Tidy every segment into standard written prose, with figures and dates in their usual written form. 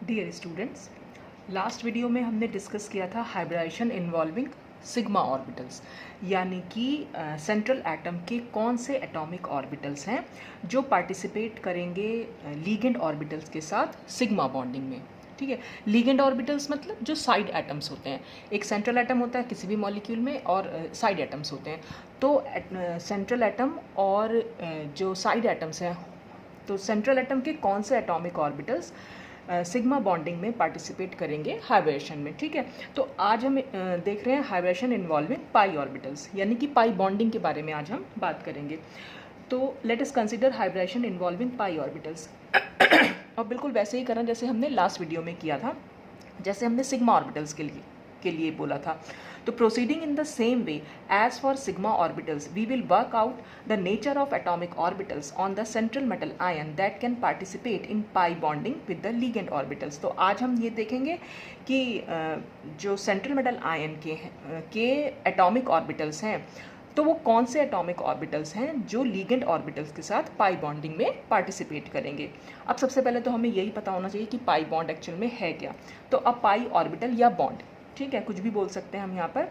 Dear students, last video में हमने discuss किया था हाइब्रिडाइजेशन इन्वॉल्विंग सिग्मा ऑर्बिटल्स, यानी कि सेंट्रल एटम के कौन से एटॉमिक ऑर्बिटल्स हैं जो पार्टिसिपेट करेंगे लीगेंड ऑर्बिटल्स के साथ सिग्मा बॉन्डिंग में। ठीक है, लीगेंड ऑर्बिटल्स मतलब जो साइड एटम्स होते हैं। एक सेंट्रल एटम होता है किसी भी मॉलिक्यूल में और साइड एटम्स होते हैं। तो सेंट्रल एटम और जो साइड एटम्स हैं, तो सेंट्रल एटम के कौन से एटॉमिक ऑर्बिटल्स सिग्मा बॉन्डिंग में पार्टिसिपेट करेंगे हाइब्रिडेशन में। ठीक है, तो आज हम देख रहे हैं हाइब्रिडेशन इन्वॉल्विंग पाई ऑर्बिटल्स, यानी कि पाई बॉन्डिंग के बारे में आज हम बात करेंगे। तो let us consider hybridisation involving pi orbitals. और बिल्कुल वैसे ही करना जैसे हमने लास्ट वीडियो में किया था, जैसे हमने सिग्मा ऑर्बिटल्स के लिए बोला था। तो proceeding in the same way as for sigma orbitals we will work out the nature of atomic orbitals on the central metal ion that can participate in pi bonding with the ligand orbitals. तो आज हम ये देखेंगे कि जो central metal ion के atomic orbitals हैं, तो वो कौन से एटॉमिक ऑर्बिटल्स हैं जो लीगेंड ऑर्बिटल्स के साथ पाई बॉन्डिंग में पार्टिसिपेट करेंगे। अब सबसे पहले तो हमें यही पता होना चाहिए कि पाई बॉन्ड एक्चुअल में है क्या। तो अब पाई ऑर्बिटल या बॉन्ड, ठीक है, कुछ भी बोल सकते हैं हम यहाँ पर,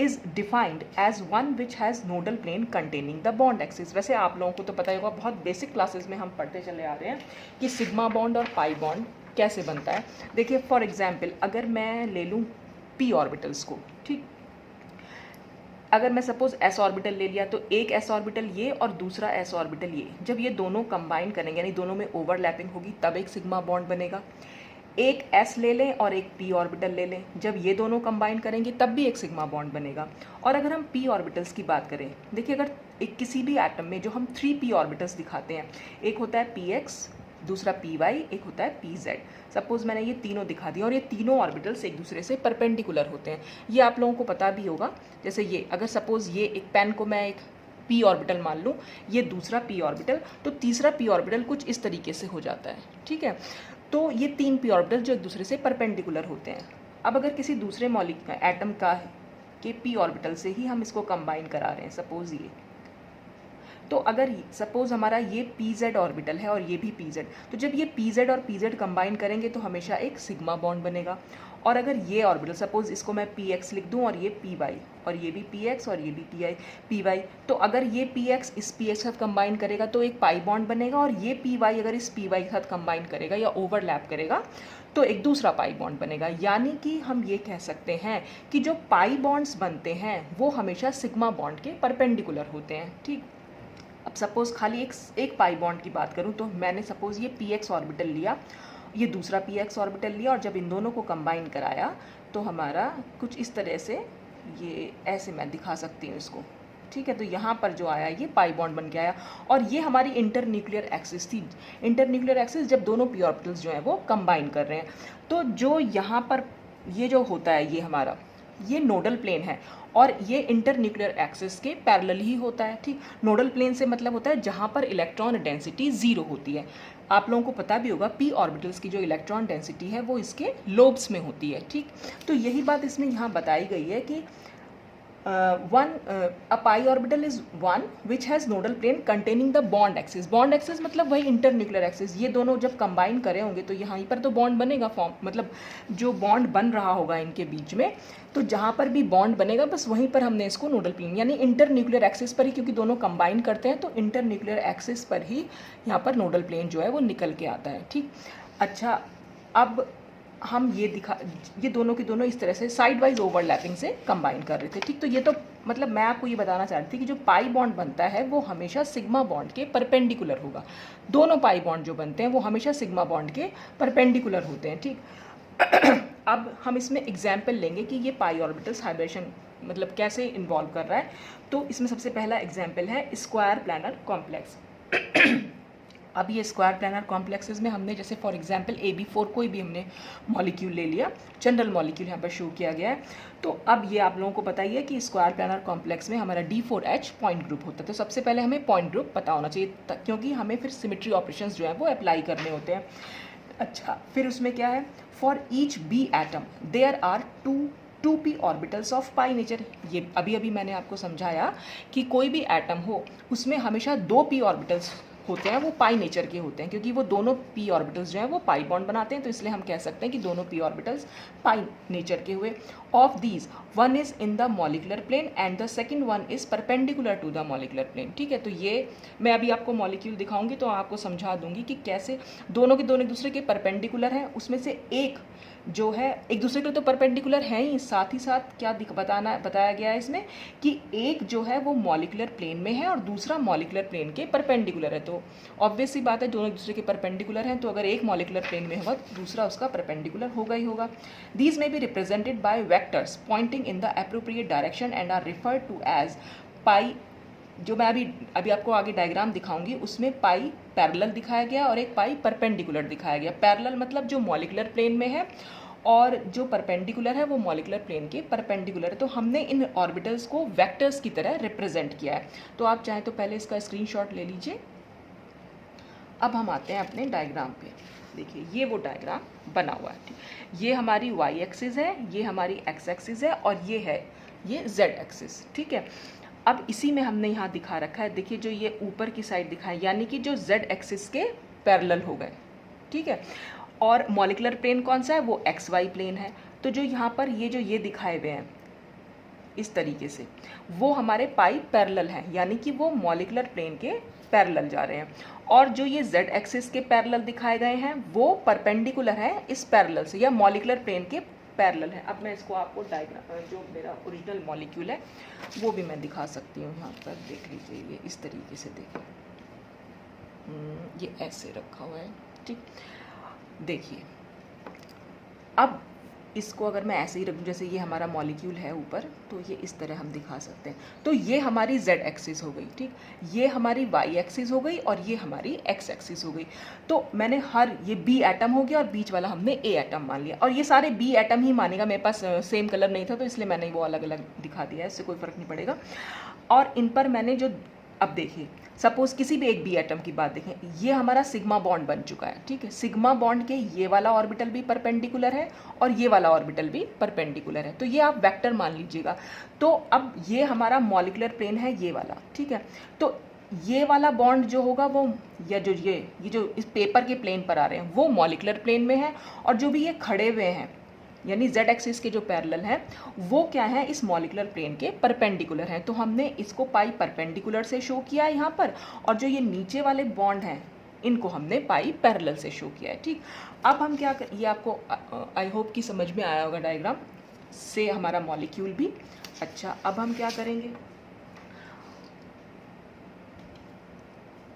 is defined as one which has nodal plane containing the bond axis. वैसे आप लोगों को तो पता ही होगा, बहुत बेसिक क्लासेस में हम पढ़ते चले आ रहे हैं कि सिग्मा बॉन्ड और पाई बॉन्ड कैसे बनता है। देखिए फॉर एग्जाम्पल, अगर मैं ले लूँ पी ऑर्बिटल्स को, ठीक, अगर मैं सपोज एस ऑर्बिटल ले लिया तो एक एस ऑर्बिटल ये और दूसरा एस ऑर्बिटल ये, जब ये दोनों कंबाइन करेंगे यानी दोनों में ओवरलैपिंग होगी तब एक सिग्मा बॉन्ड बनेगा। एक एस ले लें और एक पी ऑर्बिटल ले लें, जब ये दोनों कंबाइन करेंगे तब भी एक सिग्मा बॉन्ड बनेगा। और अगर हम पी ऑर्बिटल्स की बात करें, देखिए अगर एक किसी भी एटम में जो हम 3 पी ऑर्बिटल्स दिखाते हैं, एक होता है पी एक्स, दूसरा पी वाई, एक होता है पी जेड। सपोज मैंने ये तीनों दिखा दिया और ये तीनों ऑर्बिटल्स एक दूसरे से परपेंडिकुलर होते हैं। ये आप लोगों को पता भी होगा। जैसे ये, अगर सपोज ये एक पेन को मैं एक पी ऑर्बिटल मान लूँ, ये दूसरा पी ऑर्बिटल, तो तीसरा पी ऑर्बिटल कुछ इस तरीके से हो जाता है। ठीक है, तो ये 3 पी ऑर्बिटल जो एक दूसरे से परपेंडिकुलर होते हैं। अब अगर किसी दूसरे मॉलिक्यूल एटम का के पी ऑर्बिटल से ही हम इसको कंबाइन करा रहे हैं, सपोज ये, तो अगर सपोज हमारा ये पी जेड ऑर्बिटल है और ये भी पी जेड, तो जब ये पी जेड और पी जेड कंबाइन करेंगे तो हमेशा एक सिग्मा बॉन्ड बनेगा। और अगर ये ऑर्बिटल, सपोज इसको मैं पी एक्स लिख दूँ और ये पी वाई, और ये भी पी एक्स और ये भी पी वाई, तो अगर ये पी एक्स इस पी एक्स के साथ कंबाइन करेगा तो एक पाई बॉन्ड बनेगा, और ये पी वाई अगर इस पी वाई के साथ कंबाइन करेगा या ओवरलैप करेगा तो एक दूसरा पाई बॉन्ड बनेगा। यानी कि हम ये कह सकते हैं कि जो पाई बॉन्ड्स बनते हैं वो हमेशा सिग्मा बॉन्ड के परपेंडिकुलर होते हैं। ठीक, अब सपोज खाली एक पाई बॉन्ड की बात करूं तो मैंने सपोज ये पी एक्स ऑर्बिटल लिया, ये दूसरा पी एक्स ऑर्बिटल लिया, और जब इन दोनों को कंबाइन कराया तो हमारा कुछ इस तरह से, ये ऐसे मैं दिखा सकती हूँ इसको। ठीक है, तो यहाँ पर जो आया ये पाई बॉन्ड बन के आया, और ये हमारी इंटर न्यूक्लियर एक्सिस थी। इंटर न्यूक्लियर एक्सिस जब दोनों पी ऑर्बिटल्स जो हैं वो कंबाइन कर रहे हैं, तो जो यहाँ पर ये जो होता है, ये हमारा ये नोडल प्लेन है और ये इंटर न्यूक्लियर एक्सिस के पैरेलल ही होता है। ठीक, नोडल प्लेन से मतलब होता है जहाँ पर इलेक्ट्रॉन डेंसिटी 0 होती है। आप लोगों को पता भी होगा पी ऑर्बिटल्स की जो इलेक्ट्रॉन डेंसिटी है वो इसके लोब्स में होती है। ठीक, तो यही बात इसमें यहाँ बताई गई है कि a pi orbital is one which has nodal plane containing the bond axis। bond axis मतलब वही internuclear axis। ये दोनों जब कंबाइन करे होंगे तो यहाँ पर तो बॉन्ड बनेगा, फॉर्म मतलब जो बॉन्ड बन रहा होगा इनके बीच में, तो जहाँ पर भी बॉन्ड बनेगा बस वहीं पर हमने इसको नोडल प्लेन यानी इंटरन्यूक्लियर एक्सिस पर ही, क्योंकि दोनों कंबाइन करते हैं तो इंटरन्यूक्लियर एक्सिस पर ही यहाँ पर नोडल प्लेन जो है वो निकल के आता है। ठीक, अच्छा, अब हम ये दोनों के दोनों इस तरह से साइड वाइज ओवरलैपिंग से कंबाइन कर रहे थे। ठीक, तो ये तो मतलब मैं आपको ये बताना चाह रही थी कि जो पाई बॉन्ड बनता है वो हमेशा सिग्मा बॉन्ड के परपेंडिकुलर होगा। दोनों पाई बॉन्ड जो बनते हैं वो हमेशा सिग्मा बॉन्ड के परपेंडिकुलर होते हैं। ठीक, अब हम इसमें एग्जाम्पल लेंगे कि ये पाई ऑर्बिटल्स हाइब्रिडेशन मतलब कैसे इन्वॉल्व कर रहा है। तो इसमें सबसे पहला एग्जाम्पल है स्क्वायर प्लानर कॉम्प्लेक्स। अब ये स्क्वायर प्लानर कॉम्प्लेक्सेस में हमने जैसे फॉर एग्जांपल AB4 कोई भी हमने मॉलिक्यूल ले लिया, जनरल मॉलिक्यूल यहाँ पर शो किया गया है। तो अब ये आप लोगों को पता ही है कि स्क्वायर प्लानर कॉम्प्लेक्स में हमारा D4H पॉइंट ग्रुप होता है। तो सबसे पहले हमें पॉइंट ग्रुप पता होना चाहिए, क्योंकि हमें फिर सिमेट्री ऑपरेशंस जो है वो अप्लाई करने होते हैं। अच्छा, फिर उसमें क्या है, for each B atom there are two P orbitals of pi nature. ये अभी मैंने आपको समझाया कि कोई भी एटम हो उसमें हमेशा 2 पी ऑर्बिटल्स होते हैं वो पाई नेचर के होते हैं, क्योंकि वो दोनों पी ऑर्बिटल्स जो हैं वो पाई बॉन्ड बनाते हैं, तो इसलिए हम कह सकते हैं कि दोनों पी ऑर्बिटल्स पाई नेचर के हुए। Of these one is in the molecular plane and the second one is perpendicular to the molecular plane. ठीक है, तो ये मैं अभी आपको मॉलिक्यूल दिखाऊंगी तो आपको समझा दूंगी कि कैसे दोनों के दोनों एक दूसरे के परपेंडिकुलर हैं। उसमें से एक जो है एक दूसरे के तो परपेंडिकुलर है ही, साथ ही साथ क्या बताया गया है इसमें कि एक जो है वो मॉलिकुलर प्लेन में है और दूसरा मॉलिकुलर प्लेन के परपेंडिकुलर है। तो ऑब्वियस सी बात है, दोनों एक दूसरे के परपेंडिकुलर हैं, तो अगर एक मॉलिकुलर प्लेन में होगा तो दूसरा उसका परपेंडिकुलर होगा ही होगा। These may be represented by vectors pointing in the appropriate direction and are referred to as pi. जो मैं अभी आपको आगे डायग्राम दिखाऊंगी उसमें पाई पैरेलल दिखाया गया और एक पाई परपेंडिकुलर दिखाया गया। पैरेलल मतलब जो मॉलिकुलर प्लेन में है और जो परपेंडिकुलर है वो मॉलिकुलर प्लेन के परपेंडिकुलर है। तो हमने इन ऑर्बिटल्स को वेक्टर्स की तरह रिप्रेजेंट किया है। तो आप चाहें तो पहले इसका स्क्रीनशॉट ले लीजिए। अब हम आते हैं अपने डायग्राम पे। देखिए ये वो डायग्राम बना हुआ है। ये हमारी वाई एक्सिस है, ये हमारी एक्स एक्सिस है और ये जेड एक्सिस। ठीक है, अब इसी में हमने यहाँ दिखा रखा है, देखिए जो ये ऊपर की साइड दिखा है यानी कि जो जेड एक्सिस के पैरेलल हो गए। ठीक है, और मॉलिकुलर प्लेन कौन सा है, वो एक्स वाई प्लेन है। तो जो यहाँ पर ये दिखाए हुए हैं इस तरीके से, वो हमारे पाई पैरेलल हैं, यानी कि वो मॉलिकुलर प्लेन के पैरेलल जा रहे हैं। और जो ये जेड एक्सिस के पैरेलल दिखाए गए हैं वो परपेंडिकुलर है इस पैरेलल से, या मॉलिकुलर प्लेन के पैरेलल है। अब मैं इसको आपको डायग्राम जो मेरा ओरिजिनल मॉलिक्यूल है वो भी मैं दिखा सकती हूँ। यहाँ पर देख लीजिए, ये इस तरीके से देखिए, ये ऐसे रखा हुआ है। ठीक, देखिए अब इसको अगर मैं ऐसे ही रखूँ, जैसे ये हमारा मॉलिक्यूल है ऊपर, तो ये इस तरह हम दिखा सकते हैं। तो ये हमारी जेड एक्सिस हो गई, ठीक, ये हमारी वाई एक्सिस हो गई और ये हमारी एक्स एक्सिस हो गई। तो मैंने ये बी एटम हो गया और बीच वाला हमने ए एटम मान लिया, और ये सारे बी एटम ही मानेगा। मेरे पास सेम कलर नहीं था तो इसलिए मैंने वो अलग अलग दिखा दिया है, इससे कोई फ़र्क नहीं पड़ेगा। और इन पर मैंने जो, अब देखिए सपोज किसी भी एक बी एटम की बात देखें, ये हमारा सिग्मा बॉन्ड बन चुका है। ठीक है, सिग्मा बॉन्ड के ये वाला ऑर्बिटल भी परपेंडिकुलर है और ये वाला ऑर्बिटल भी परपेंडिकुलर है, तो ये आप वेक्टर मान लीजिएगा। तो अब ये हमारा मॉलिकुलर प्लेन है ये वाला। ठीक है, तो ये वाला बॉन्ड जो होगा वो, या जो ये जो इस पेपर के प्लेन पर आ रहे हैं वो मॉलिकुलर प्लेन में है, और जो भी ये खड़े हुए हैं यानी जेड एक्सिस के जो पैरेलल हैं वो क्या है, इस मॉलिकुलर प्लेन के परपेंडिकुलर हैं। तो हमने इसको पाई परपेंडिकुलर से शो किया है यहाँ पर, और जो ये नीचे वाले बॉन्ड हैं इनको हमने पाई पैरेलल से शो किया है। ठीक, अब हम क्या ये आपको आई होप कि समझ में आया होगा डायग्राम से हमारा मॉलिक्यूल भी। अच्छा, अब हम क्या करेंगे,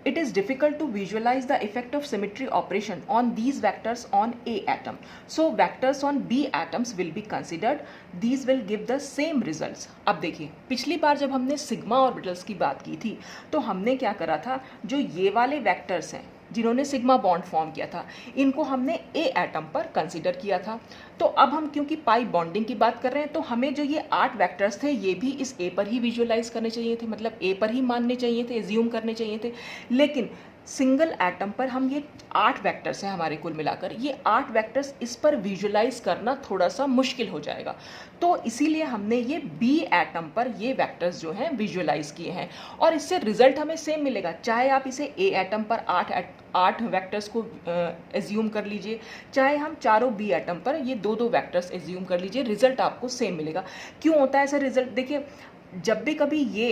it is difficult to visualize the effect of symmetry operation on these vectors on A atom. So vectors on B atoms will be considered. These will give the same results. अब देखिए, पिछली बार जब हमने सिग्मा ऑर्बिटल्स की बात की थी तो हमने क्या करा था, जो ये वाले वेक्टर्स हैं जिन्होंने सिग्मा बॉन्ड फॉर्म किया था इनको हमने ए एटम पर कंसीडर किया था। तो अब हम क्योंकि पाई बॉन्डिंग की बात कर रहे हैं तो हमें जो ये 8 वेक्टर्स थे ये भी इस ए पर ही विजुअलाइज करने चाहिए थे, मतलब ए पर ही मानने चाहिए थे, एज्यूम करने चाहिए थे। लेकिन सिंगल एटम पर हम ये 8 वेक्टर्स हैं हमारे कुल मिलाकर, ये 8 वेक्टर्स इस पर विजुअलाइज करना थोड़ा सा मुश्किल हो जाएगा। तो इसीलिए हमने ये बी एटम पर ये वेक्टर्स जो हैं विजुअलाइज किए हैं, और इससे रिजल्ट हमें सेम मिलेगा। चाहे आप इसे ए एटम पर 8 वेक्टर्स को एज्यूम कर लीजिए, चाहे हम चारों बी एटम पर ये 2-2 वेक्टर्स एज्यूम कर लीजिए, रिजल्ट आपको सेम मिलेगा। क्यों होता है ऐसा रिजल्ट, देखिए जब भी कभी ये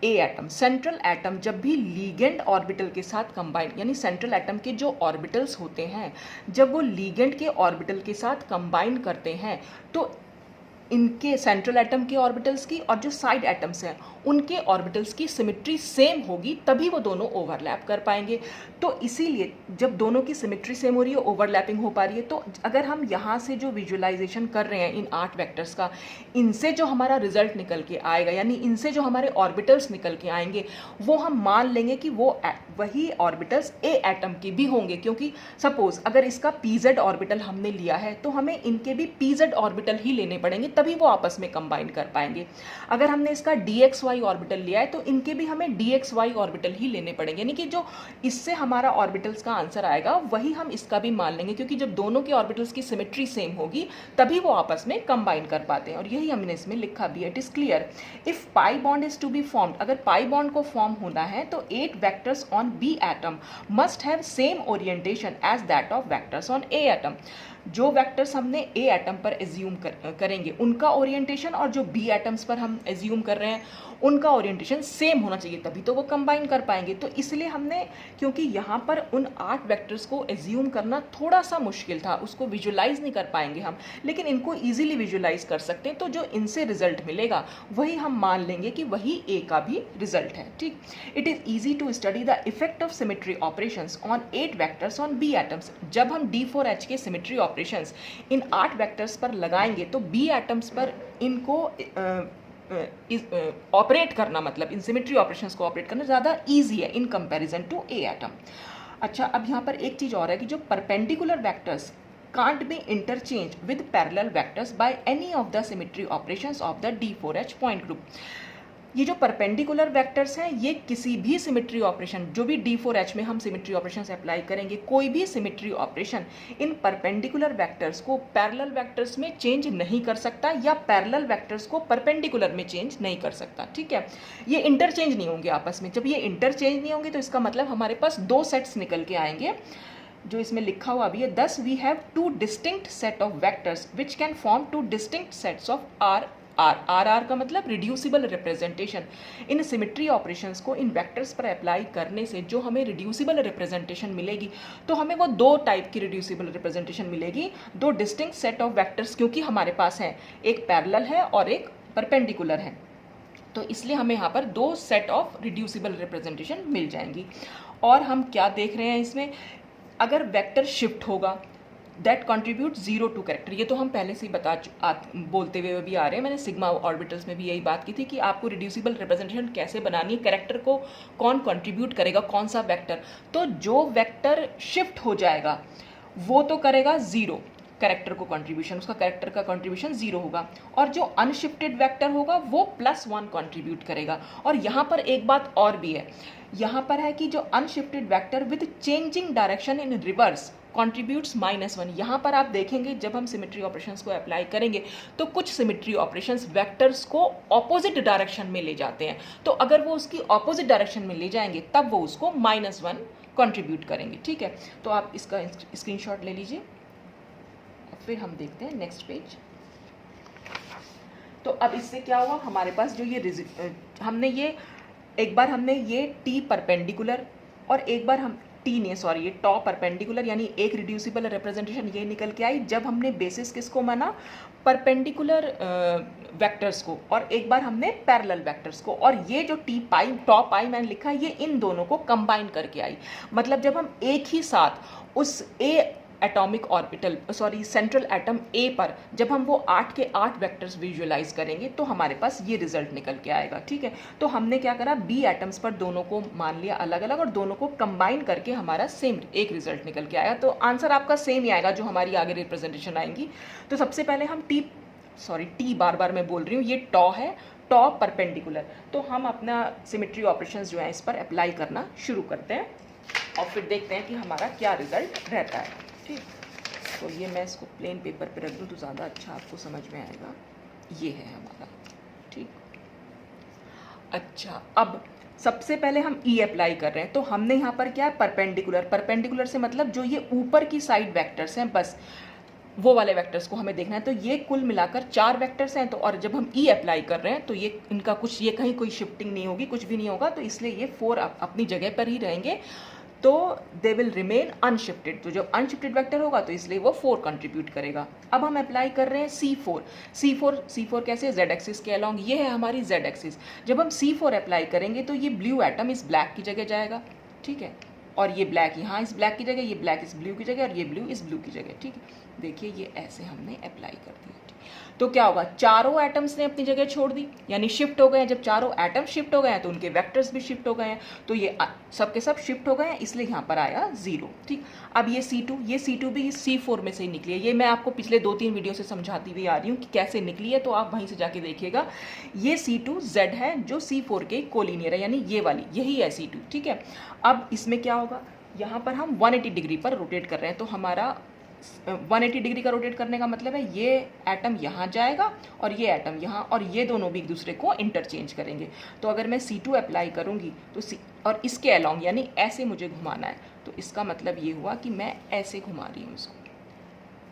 ए एटम सेंट्रल एटम जब भी लीगेंड ऑर्बिटल के साथ कंबाइन, यानी सेंट्रल एटम के जो ऑर्बिटल्स होते हैं जब वो लीगेंड के ऑर्बिटल के साथ कंबाइन करते हैं तो इनके सेंट्रल एटम के ऑर्बिटल्स की और जो साइड एटम्स हैं उनके ऑर्बिटल्स की सिमेट्री सेम होगी, तभी वो दोनों ओवरलैप कर पाएंगे। तो इसीलिए जब दोनों की सिमेट्री सेम हो रही है, ओवरलैपिंग हो पा रही है, तो अगर हम यहाँ से जो विजुअलाइजेशन कर रहे हैं इन 8 वेक्टर्स का, इनसे जो हमारा रिजल्ट निकल के आएगा, यानी इनसे जो हमारे ऑर्बिटल्स निकल के आएंगे वो हम मान लेंगे कि वो वही ऑर्बिटल्स ए एटम के भी होंगे। क्योंकि सपोज अगर इसका पीजेड ऑर्बिटल हमने लिया है तो हमें इनके भी पीजेड ऑर्बिटल ही लेने पड़ेंगे, तभी वो आपस में कंबाइन कर पाएंगे। अगर हमने इसका dxy ऑर्बिटल लिया है तो इनके भी हमें dxy ऑर्बिटल ही लेने पड़ेंगे, यानी कि जो इससे हमारा ऑर्बिटल्स का आंसर आएगा वही हम इसका भी मान लेंगे, क्योंकि जब दोनों के ऑर्बिटल्स की सिमेट्री सेम होगी तभी वो आपस में कंबाइन कर पाते हैं। और यही हमने इसमें लिखा भी है। It is clear if pi bond is to be formed, अगर पाई बॉन्ड को फॉर्म होना है तो 8 vectors on B atom must have same orientation as that of vectors on A atom. जो वेक्टर्स हमने ए एटम पर assume करेंगे उनका ओरिएंटेशन और जो बी एटम्स पर हम एज्यूम कर रहे हैं उनका ओरिएंटेशन सेम होना चाहिए, तभी तो वो कंबाइन कर पाएंगे। तो इसलिए हमने, क्योंकि यहाँ पर उन 8 वेक्टर्स को एज्यूम करना थोड़ा सा मुश्किल था, उसको विजुलाइज नहीं कर पाएंगे हम, लेकिन इनको ईजिली विजुलाइज कर सकते हैं। तो जो इनसे रिजल्ट मिलेगा वही हम मान लेंगे कि वही ए का भी रिजल्ट है। ठीक, it is easy to study the effect of symmetry operations on 8 vectors on B atoms. जब हम D4H के सिमेट्री ऑपरेशंस इन 8 वेक्टर्स पर लगाएंगे तो बी एटम्स पर इनको ऑपरेट करना, मतलब इन सिमेट्री ऑपरेशंस को ऑपरेट करना ज़्यादा ईजी है in comparison to A atom. अच्छा, अब यहाँ पर एक चीज़ और है कि जो perpendicular vectors can't be interchanged with parallel vectors by any of the symmetry operations of the D4H point group। ये जो परपेंडिकुलर वेक्टर्स हैं ये किसी भी सिमेट्री ऑपरेशन, जो भी D4H में हम सिमेट्री ऑपरेशंस अप्लाई करेंगे, कोई भी symmetry operation in perpendicular vectors को पैरेलल वेक्टर्स में चेंज नहीं कर सकता या पैरेलल वेक्टर्स को परपेंडिकुलर में चेंज नहीं कर सकता। ठीक है, ये इंटरचेंज नहीं होंगे आपस में। जब ये इंटरचेंज नहीं होंगे तो इसका मतलब हमारे पास 2 सेट्स निकल के आएंगे, जो इसमें लिखा हुआ भी है। Thus we have 2 distinct set of vectors which can form 2 distinct sets of R का मतलब रिड्यूसिबल रिप्रेजेंटेशन। इन सिमेट्री ऑपरेशंस को इन वेक्टर्स पर अप्लाई करने से जो हमें रिड्यूसिबल रिप्रेजेंटेशन मिलेगी, तो हमें वो 2 टाइप की रिड्यूसिबल रिप्रेजेंटेशन मिलेगी, 2 डिस्टिंक्ट सेट ऑफ वेक्टर्स, क्योंकि हमारे पास है एक पैरेलल है और एक परपेंडिकुलर है, तो इसलिए हमें यहाँ पर 2 सेट ऑफ रिड्यूसिबल रिप्रेजेंटेशन मिल जाएंगी। और हम क्या देख रहे हैं इसमें, अगर वेक्टर शिफ्ट होगा दैट कॉन्ट्रीब्यूट 0 टू कैरेक्टर, ये तो हम पहले से ही बोलते हुए भी आ रहे हैं। मैंने सिग्मा ऑर्बिटल्स में भी यही बात की थी कि आपको रिड्यूसिबल रिप्रेजेंटेशन कैसे बनानी है, कैरेक्टर को कौन कंट्रीब्यूट करेगा, कौन सा वेक्टर। तो जो वेक्टर शिफ्ट हो जाएगा वो तो करेगा 0 कैरेक्टर को कंट्रीब्यूशन, उसका कैरेक्टर का कंट्रीब्यूशन 0 होगा, और जो अनशिफ्टेड वेक्टर होगा वो +1 कंट्रीब्यूट करेगा। और यहाँ पर एक बात और भी है, यहाँ पर है कि जो unshifted vector with changing direction in reverse contributes -1। यहाँ पर आप देखेंगे जब हम सिमेट्री ऑपरेशंस को अप्लाई करेंगे तो कुछ सिमेट्री ऑपरेशंस वेक्टर्स को ऑपोजिट डायरेक्शन में ले जाते हैं, तो अगर वो उसकी ऑपोजिट डायरेक्शन में ले जाएंगे तब वो उसको -1 कंट्रीब्यूट करेंगे। ठीक है, तो आप इसका स्क्रीनशॉट ले लीजिए। फिर हम देखते हैं नेक्स्ट पेज। तो अब इससे क्या हुआ, हमारे पास जो ये हमने ये एक बार हमने ये टी परपेंडिकुलर और एक बार हम ये टॉ परपेंडिकुलर, यानी एक रिड्यूसिबल रिप्रेजेंटेशन ये निकल के आई जब हमने बेसिस किसको माना, परपेंडिकुलर वेक्टर्स को, और एक बार हमने पैरेलल वेक्टर्स को। और ये जो टॉ पाई मैंने लिखा है ये इन दोनों को कंबाइन करके आई। मतलब जब हम एक ही साथ उस atomic orbital central atom A पर जब हम वो 8 के 8 वेक्टर्स विजुअलाइज करेंगे तो हमारे पास ये रिजल्ट निकल के आएगा। ठीक है, तो हमने क्या करा, बी एटम्स पर दोनों को मान लिया अलग अलग और दोनों को कंबाइन करके हमारा सेम एक रिजल्ट निकल के आएगा। तो आंसर आपका सेम ही आएगा जो हमारी आगे रिप्रेजेंटेशन आएंगी। तो सबसे पहले हम टी बार मैं बोल रही हूँ, ये टॉ है, टॉ परपेंडिकुलर। तो हम अपना सिमेट्री ऑपरेशंस जो है इस पर अप्लाई करना शुरू करते हैं और फिर देखते हैं कि हमारा क्या रिजल्ट रहता है। ठीक, तो ये मैं इसको प्लेन पेपर पे रख दूँ तो ज़्यादा अच्छा आपको समझ में आएगा। ये है हमारा। ठीक, अच्छा, अब सबसे पहले हम ई अप्लाई कर रहे हैं। तो हमने यहाँ पर क्या है, परपेंडिकुलर से मतलब जो ये ऊपर की साइड वेक्टर्स हैं, बस वो वाले वेक्टर्स को हमें देखना है। तो ये कुल मिलाकर 4 वेक्टर्स हैं। तो और जब हम ई अप्लाई कर रहे हैं तो ये इनका कुछ, ये कहीं कोई शिफ्टिंग नहीं होगी, कुछ भी नहीं होगा, तो इसलिए ये 4 अपनी जगह पर ही रहेंगे। तो दे विल रिमेन अनशिफ्टेड। तो जब अनशिफ्टेड वेक्टर होगा तो इसलिए वो 4 कंट्रीब्यूट करेगा। अब हम अप्लाई कर रहे हैं C4 कैसे, Z एक्सिस के अलॉन्ग, ये है हमारी Z एक्सिस। जब हम C4 अप्लाई करेंगे तो ये ब्लू एटम इस ब्लैक की जगह जाएगा। ठीक है, और ये ब्लैक यहाँ इस ब्लैक की जगह, ये ब्लैक इस ब्लू की जगह और ये ब्लू इस ब्लू की जगह। ठीक है, देखिए ये ऐसे हमने अप्लाई कर दिया। तो क्या होगा, चारों एटम्स ने अपनी जगह छोड़ दी, यानी शिफ्ट हो गए हैं। जब चारों एटम शिफ्ट हो गए हैं तो उनके वेक्टर्स भी शिफ्ट हो गए हैं। तो ये सब के सब शिफ्ट हो गए हैं, इसलिए यहाँ पर आया 0। ठीक, अब ये C2 भी C4 में से ही निकली है। ये मैं आपको पिछले 2-3 वीडियो से समझाती हुई आ रही हूँ कि कैसे निकली है, तो आप वहीं से जाके देखिएगा। ये C2Z है जो C4 के कोलिनियर है, यानी ये वाली यही है C2। ठीक है, अब इसमें क्या होगा, यहाँ पर हम 180 डिग्री पर रोटेट कर रहे हैं, तो हमारा 180 डिग्री का रोटेट करने का मतलब है ये एटम यहाँ जाएगा और ये एटम यहाँ, और ये दोनों भी एक दूसरे को इंटरचेंज करेंगे। तो अगर मैं C2 अप्लाई करूँगी तो और इसके अलोंग यानी ऐसे मुझे घुमाना है, तो इसका मतलब ये हुआ कि मैं ऐसे घुमा रही हूँ इसको।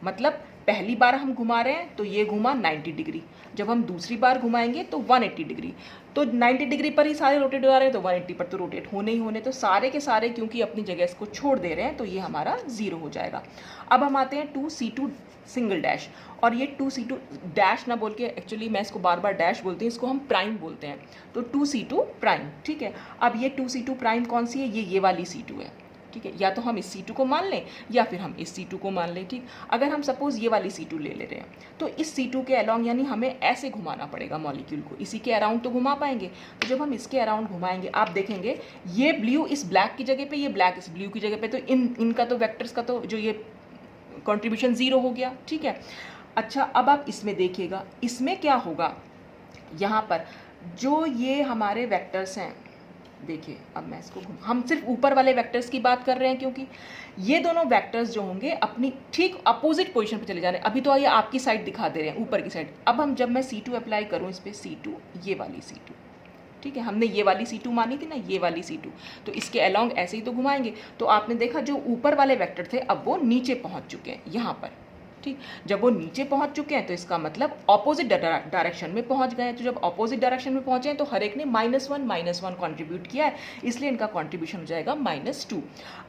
मतलब पहली बार हम घुमा रहे हैं तो ये घुमा 90 डिग्री, जब हम दूसरी बार घुमाएंगे तो 180 डिग्री। तो 90 डिग्री पर ही सारे रोटेट हो रहे हैं, तो 180 पर तो रोटेट होने ही होने, तो सारे के सारे क्योंकि अपनी जगह इसको छोड़ दे रहे हैं, तो ये हमारा 0 हो जाएगा। अब हम आते हैं 2C2 सिंगल डैश, और ये 2C2 डैश ना बोल के, एक्चुअली मैं इसको बार बार डैश बोलती हूँ, इसको हम प्राइम बोलते हैं, तो 2C2 प्राइम। ठीक है, अब ये 2C2 प्राइम कौन सी है, ये वाली C2 है। ठीक है, या तो हम इस C2 को मान लें या फिर हम इस C2 को मान लें। ठीक, अगर हम सपोज ये वाली C2 ले रहे हैं, तो इस C2 के अराउंड यानी हमें ऐसे घुमाना पड़ेगा मॉलिक्यूल को, इसी के अराउंड तो घुमा पाएंगे। तो जब हम इसके अराउंड घुमाएंगे, आप देखेंगे ये ब्लू इस ब्लैक की जगह पे, ये ब्लैक इस ब्लू की जगह पे, तो इनका तो वेक्टर्स का तो जो ये कॉन्ट्रीब्यूशन 0 हो गया। ठीक है, अच्छा अब आप इसमें देखिएगा, इसमें क्या होगा, यहाँ पर जो ये हमारे वेक्टर्स हैं, देखिए अब मैं इसको हम सिर्फ ऊपर वाले वेक्टर्स की बात कर रहे हैं, क्योंकि ये दोनों वेक्टर्स जो होंगे अपनी ठीक अपोजिट पोजीशन पे चले जा रहे हैं। अभी तो ये आपकी साइड दिखा दे रहे हैं, ऊपर की साइड। अब हम जब मैं C2 अप्लाई करूं इस पर, C2 ये वाली C2, ठीक है, हमने ये वाली C2 मानी थी ना, ये वाली C2, तो इसके अलोंग ऐसे ही तो घुमाएंगे। तो आपने देखा जो ऊपर वाले वेक्टर थे अब वो नीचे पहुंच चुके हैं यहाँ पर। ठीक, जब वो नीचे पहुंच चुके हैं तो इसका मतलब ऑपोजिट डायरेक्शन में पहुंच गए हैं। तो जब ऑपोजिट डायरेक्शन में पहुंचे हैं तो हर एक ने -1 कंट्रीब्यूट किया है, इसलिए इनका कंट्रीब्यूशन हो जाएगा -2।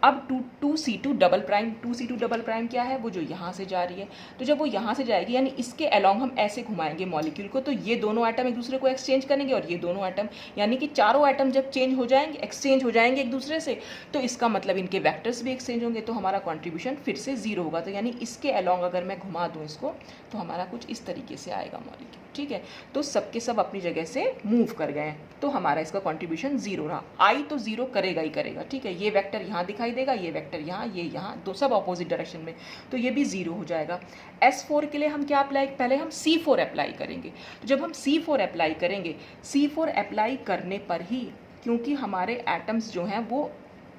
अब 2C2 double prime, 2C2 double prime क्या है, वो जो यहाँ से जा रही है। तो जब वो यहाँ से जाएगी यानी इसके अलोंग हम ऐसे घुमाएंगे मॉलिक्यूल को, तो ये दोनों एटम एक दूसरे को एक्सचेंज करेंगे, और ये दोनों एटम यानी कि चारों एटम जब एक्सचेंज हो जाएंगे एक दूसरे से, तो इसका मतलब इनके वेक्टर्स भी एक्सचेंज होंगे, तो हमारा कॉन्ट्रीब्यूशन फिर से 0 होगा। तो यानी इसके अलोंग अगर मैं घुमा दूं इसको, तो हमारा कुछ इस तरीके से आएगा मॉलिक्यूल। ठीक है, तो सबके सब अपनी जगह से मूव कर गए हैं, तो हमारा इसका कंट्रीब्यूशन 0 रहा। आई तो 0 करेगा ही करेगा। ठीक है, ये वेक्टर यहाँ दिखाई देगा, ये वेक्टर यहाँ, ये यहाँ, दो सब ऑपोजिट डायरेक्शन में, तो ये भी 0 हो जाएगा। S4 के लिए हम क्या अप्लाई, पहले हम C4 अप्लाई करेंगे। तो जब हम C4 अप्लाई करेंगे, C4 अप्लाई करने पर ही, क्योंकि हमारे एटम्स जो हैं वो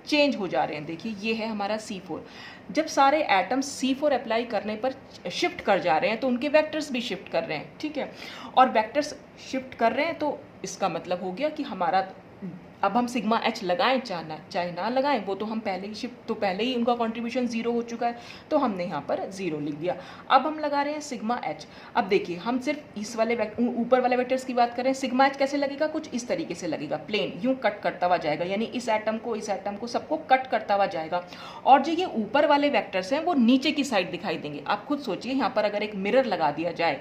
चेंज हो जा रहे हैं। देखिए ये है हमारा C4, जब सारे एटम्स C4 अप्लाई करने पर शिफ्ट कर जा रहे हैं तो उनके वेक्टर्स भी शिफ्ट कर रहे हैं। ठीक है, और वेक्टर्स शिफ्ट कर रहे हैं तो इसका मतलब हो गया कि हमारा, अब हम सिग्मा H लगाएं चाहे ना लगाएं, वो तो हम पहले ही शिफ्ट, तो पहले ही उनका कंट्रीब्यूशन 0 हो चुका है, तो हमने यहाँ पर 0 लिख दिया। अब हम लगा रहे हैं सिग्मा H। अब देखिए हम सिर्फ इस वाले ऊपर वाले वेक्टर्स की बात कर रहे हैं। सिग्मा H कैसे लगेगा, कुछ इस तरीके से लगेगा, प्लेन यूं कट करता हुआ जाएगा, यानी इस एटम को सबको कट करता हुआ जाएगा। और जो ये ऊपर वाले वेक्टर्स हैं वो नीचे की साइड दिखाई देंगे। आप खुद सोचिए, यहाँ पर अगर एक मिरर लगा दिया जाए,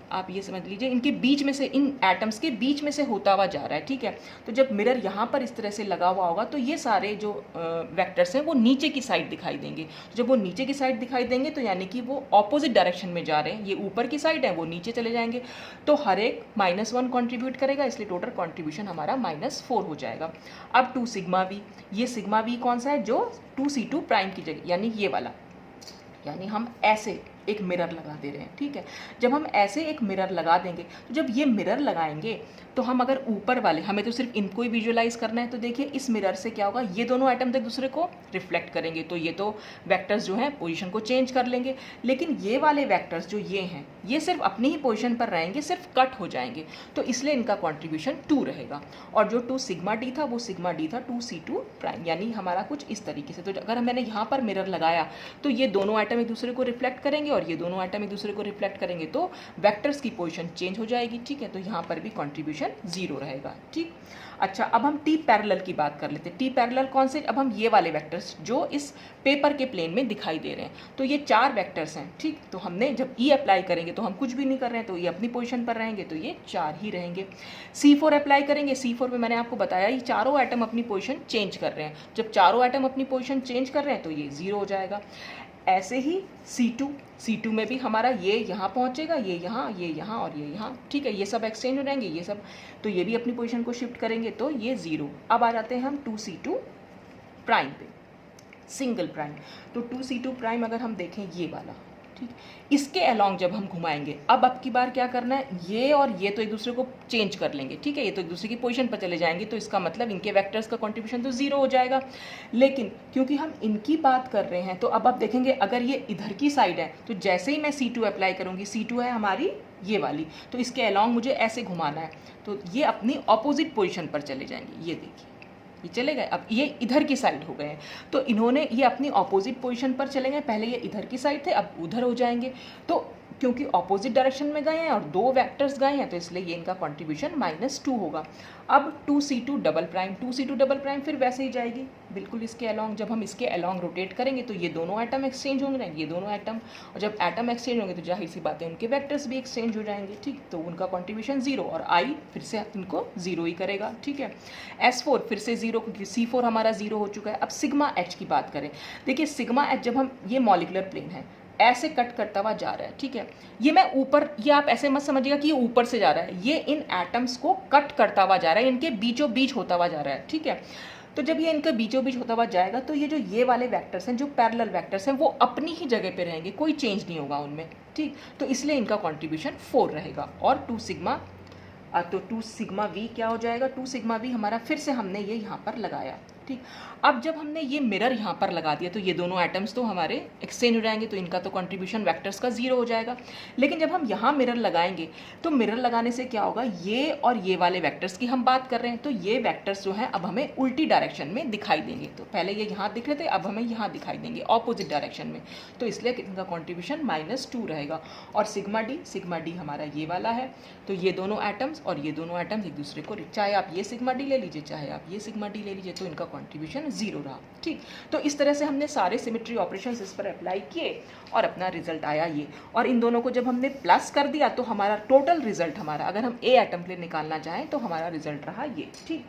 आप ये समझ लीजिए इनके बीच में से, इन एटम्स के बीच में से होता हुआ जा रहा है। ठीक है, तो जब मिरर यहाँ पर इस तरह से लगा हुआ होगा तो ये सारे जो वेक्टर्स हैं वो नीचे की साइड दिखाई देंगे। जब वो नीचे की साइड दिखाई देंगे तो यानी कि वो ऑपोजिट डायरेक्शन में जा रहे हैं, ये ऊपर की साइड है वो नीचे चले जाएंगे, तो हर एक -1 कंट्रीब्यूट करेगा, इसलिए टोटल कंट्रीब्यूशन हमारा -4 हो जाएगा। अब 2 सिग्मा वी, ये सिग्मा वी कौन सा है, जो 2C2 प्राइम की जगह, यानी ये वाला, यानी हम ऐसे एक मिरर लगा दे रहे हैं। ठीक है, जब हम ऐसे एक मिरर लगा देंगे, तो जब ये मिरर लगाएंगे तो हम अगर ऊपर वाले, हमें तो सिर्फ इनको ही विजुअलाइज करना है, तो देखिए इस मिरर से क्या होगा, ये दोनों आइटम एक दूसरे को रिफ्लेक्ट करेंगे, तो ये तो वेक्टर्स जो हैं पोजीशन को चेंज कर लेंगे, लेकिन ये वाले वेक्टर्स जो ये हैं ये सिर्फ अपनी ही पोजीशन पर रहेंगे, सिर्फ कट हो जाएंगे, तो इसलिए इनका कॉन्ट्रीब्यूशन 2 रहेगा। और जो 2 सिग्मा डी था वो सिग्मा डी था 2C2 प्राइम, यानी हमारा कुछ इस तरीके से। तो अगर मैंने यहाँ पर मिरर लगाया तो ये दोनों आइटम एक दूसरे को रिफ्लेक्ट करेंगे और ये दोनों आइटम एक दूसरे को रिफ्लेक्ट करेंगे, तो वेक्टर्स की पोजीशन चेंज हो जाएगी। ठीक है, तो यहाँ पर भी कॉन्ट्रीब्यूशन 0 रहेगा। ठीक, अच्छा अब हम टी पैरेलल की बात कर लेते हैं। टी पैरेलल कौन से, अब हम ये वाले वेक्टर्स जो इस पेपर के प्लेन में दिखाई दे रहे हैं, तो ये 4 वेक्टर्स हैं। ठीक, तो हमने जब ई अप्लाई करेंगे तो हम कुछ भी नहीं कर रहे हैं, तो ये अपनी पोजीशन पर रहेंगे, तो ये 4 ही रहेंगे। C4 अप्लाई करेंगे, C4 में मैंने आपको बताया ये चारों आइटम अपनी पोजीशन चेंज कर रहे हैं, जब चारों आइटम अपनी पोजीशन चेंज कर रहे हैं तो ये 0 हो जाएगा। ऐसे ही C2 में भी हमारा ये यहाँ पहुँचेगा, ये यहाँ और ये यहाँ, ठीक है, ये सब एक्सचेंज हो जाएंगे, ये सब, तो ये भी अपनी पोजीशन को शिफ्ट करेंगे, तो ये 0। अब आ जाते हैं हम 2C2 प्राइम पे, सिंगल प्राइम। तो 2C2 प्राइम अगर हम देखें ये वाला, ठीक, इसके अलोंग जब हम घुमाएंगे, अब की बार क्या करना है, ये और ये तो एक दूसरे को चेंज कर लेंगे, ठीक है, ये तो एक दूसरे की पोजीशन पर चले जाएंगे, तो इसका मतलब इनके वेक्टर्स का कंट्रीब्यूशन तो 0 हो जाएगा। लेकिन क्योंकि हम इनकी बात कर रहे हैं, तो अब आप देखेंगे अगर ये इधर की साइड है, तो जैसे ही मैं C2 अप्लाई करूँगी, C2 है हमारी ये वाली, तो इसके अलोंग मुझे ऐसे घुमाना है, तो ये अपनी ऑपोजिट पोजिशन पर चले जाएंगे, ये देखिए ये चले गए, अब ये इधर की साइड हो गए हैं, तो इन्होंने ये अपनी ऑपोजिट पोजीशन पर चले गए, पहले ये इधर की साइड थे, अब उधर हो जाएंगे, तो क्योंकि ऑपोजिट डायरेक्शन में गए हैं और 2 वेक्टर्स गए हैं, तो इसलिए ये इनका कंट्रीब्यूशन -2 होगा। अब 2C2 double prime, 2C2 double prime फिर वैसे ही जाएगी बिल्कुल इसके अलोंग, जब हम इसके अलोंग रोटेट करेंगे तो ये दोनों एटम एक्सचेंज होंगे, ये दोनों एटम, और जब एटम एक्सचेंज होंगे तो जाहिर सी बात है उनके वेक्टर्स भी एक्सचेंज हो जाएंगे, ठीक, तो उनका कंट्रीब्यूशन 0, और I फिर से इनको 0 ही करेगा, ठीक है। S4 फिर से 0, क्योंकि C4 हमारा 0 हो चुका है। अब सिग्मा H की बात करें, देखिए सिग्मा H जब हम, ये मॉलिकुलर प्लेन है, ऐसे कट करता हुआ जा रहा है, ठीक है, ये मैं ऊपर, ये आप ऐसे मत समझिएगा कि ये ऊपर से जा रहा है, ये इन एटम्स को कट करता हुआ जा रहा है, इनके बीचों बीच होता हुआ जा रहा है, ठीक है। तो जब ये इनके बीचों बीच होता हुआ जाएगा, तो ये जो ये वाले वेक्टर्स हैं, जो पैरेलल वेक्टर्स हैं, वो अपनी ही जगह पे रहेंगे, कोई चेंज नहीं होगा उनमें, ठीक, तो इसलिए इनका कॉन्ट्रीब्यूशन 4 रहेगा। और 2 सिग्मा, तो 2 सिग्मा V क्या हो जाएगा, 2 सिग्मा V हमारा फिर से हमने ये यहाँ पर लगाया, ठीक। अब जब हमने ये मिरर यहाँ पर लगा दिया, तो ये दोनों एटम्स तो हमारे एक्सचेंज हो जाएंगे, तो इनका तो कंट्रीब्यूशन वेक्टर्स का 0 हो जाएगा। लेकिन जब हम यहाँ मिरर लगाएंगे, तो मिरर लगाने से क्या होगा, ये और ये वाले वेक्टर्स की हम बात कर रहे हैं, तो ये वेक्टर्स जो हैं अब हमें उल्टी डायरेक्शन में दिखाई देंगे, तो पहले ये यहाँ दिख रहे थे, अब हमें यहाँ दिखाई देंगे ऑपोजिट डायरेक्शन में, तो इसलिए इनका कॉन्ट्रीब्यूशन -2 रहेगा। और सिग्मा डी हमारा ये वाला है, तो ये दोनों एटम्स और ये दोनों एटम्स एक दूसरे को, चाहे आप ये सिग्मा डी ले लीजिए, चाहे आप ये सिग्मा डी ले लीजिए, तो इनका कॉन्ट्रीब्यूशन 0 रहा, ठीक। तो इस तरह से हमने सारे सिमेट्री ऑपरेशंस इस पर अप्लाई किए और अपना रिजल्ट आया ये, और इन दोनों को जब हमने प्लस कर दिया, तो हमारा टोटल रिजल्ट, हमारा अगर हम ए एटम के लिए निकालना चाहें, तो हमारा रिजल्ट रहा ये, ठीक।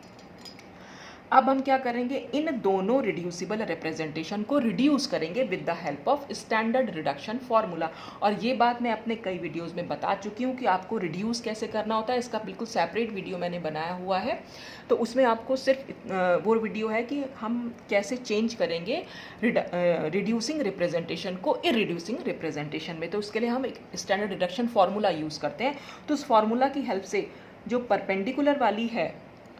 अब हम क्या करेंगे, इन दोनों रिड्यूसिबल रिप्रेजेंटेशन को रिड्यूस करेंगे with the help of standard reduction formula. और ये बात मैं अपने कई वीडियोस में बता चुकी हूँ कि आपको रिड्यूस कैसे करना होता है, इसका बिल्कुल सेपरेट वीडियो मैंने बनाया हुआ है, तो उसमें आपको सिर्फ वो वीडियो है कि हम कैसे चेंज करेंगे रिड्यूसिंग रिप्रेजेंटेशन को इरिड्यूसिंग रिप्रेजेंटेशन में। तो उसके लिए हम एक स्टैंडर्ड रिडक्शन फार्मूला यूज़ करते हैं, तो उस फार्मूला की हेल्प से जो परपेंडिकुलर वाली है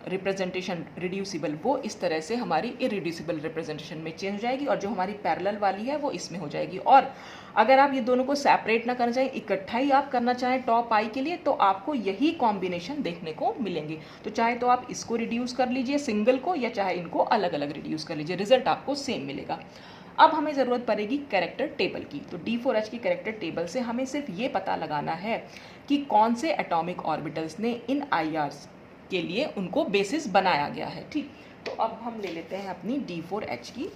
रिप्रेजेंटेशन रिड्यूसिबल, वो इस तरह से हमारी इरिड्यूसिबल रिप्रेजेंटेशन में चेंज हो जाएगी, और जो हमारी पैरेलल वाली है वो इसमें हो जाएगी। और अगर आप ये दोनों को सेपरेट ना करना चाहें, इकट्ठा ही आप करना चाहें टॉप आई के लिए, तो आपको यही कॉम्बिनेशन देखने को मिलेंगे। तो चाहे तो आप इसको रिड्यूस कर लीजिए सिंगल को, या चाहे इनको अलग अलग रिड्यूस कर लीजिए, रिजल्ट आपको सेम मिलेगा। अब हमें ज़रूरत पड़ेगी कैरेक्टर टेबल की, तो D4H की कैरेक्टर टेबल से हमें सिर्फ ये पता लगाना है कि कौन से एटॉमिक ऑर्बिटल्स ने इन IRs के लिए उनको बेसिस बनाया गया है, ठीक। तो अब हम ले लेते हैं अपनी D4H की,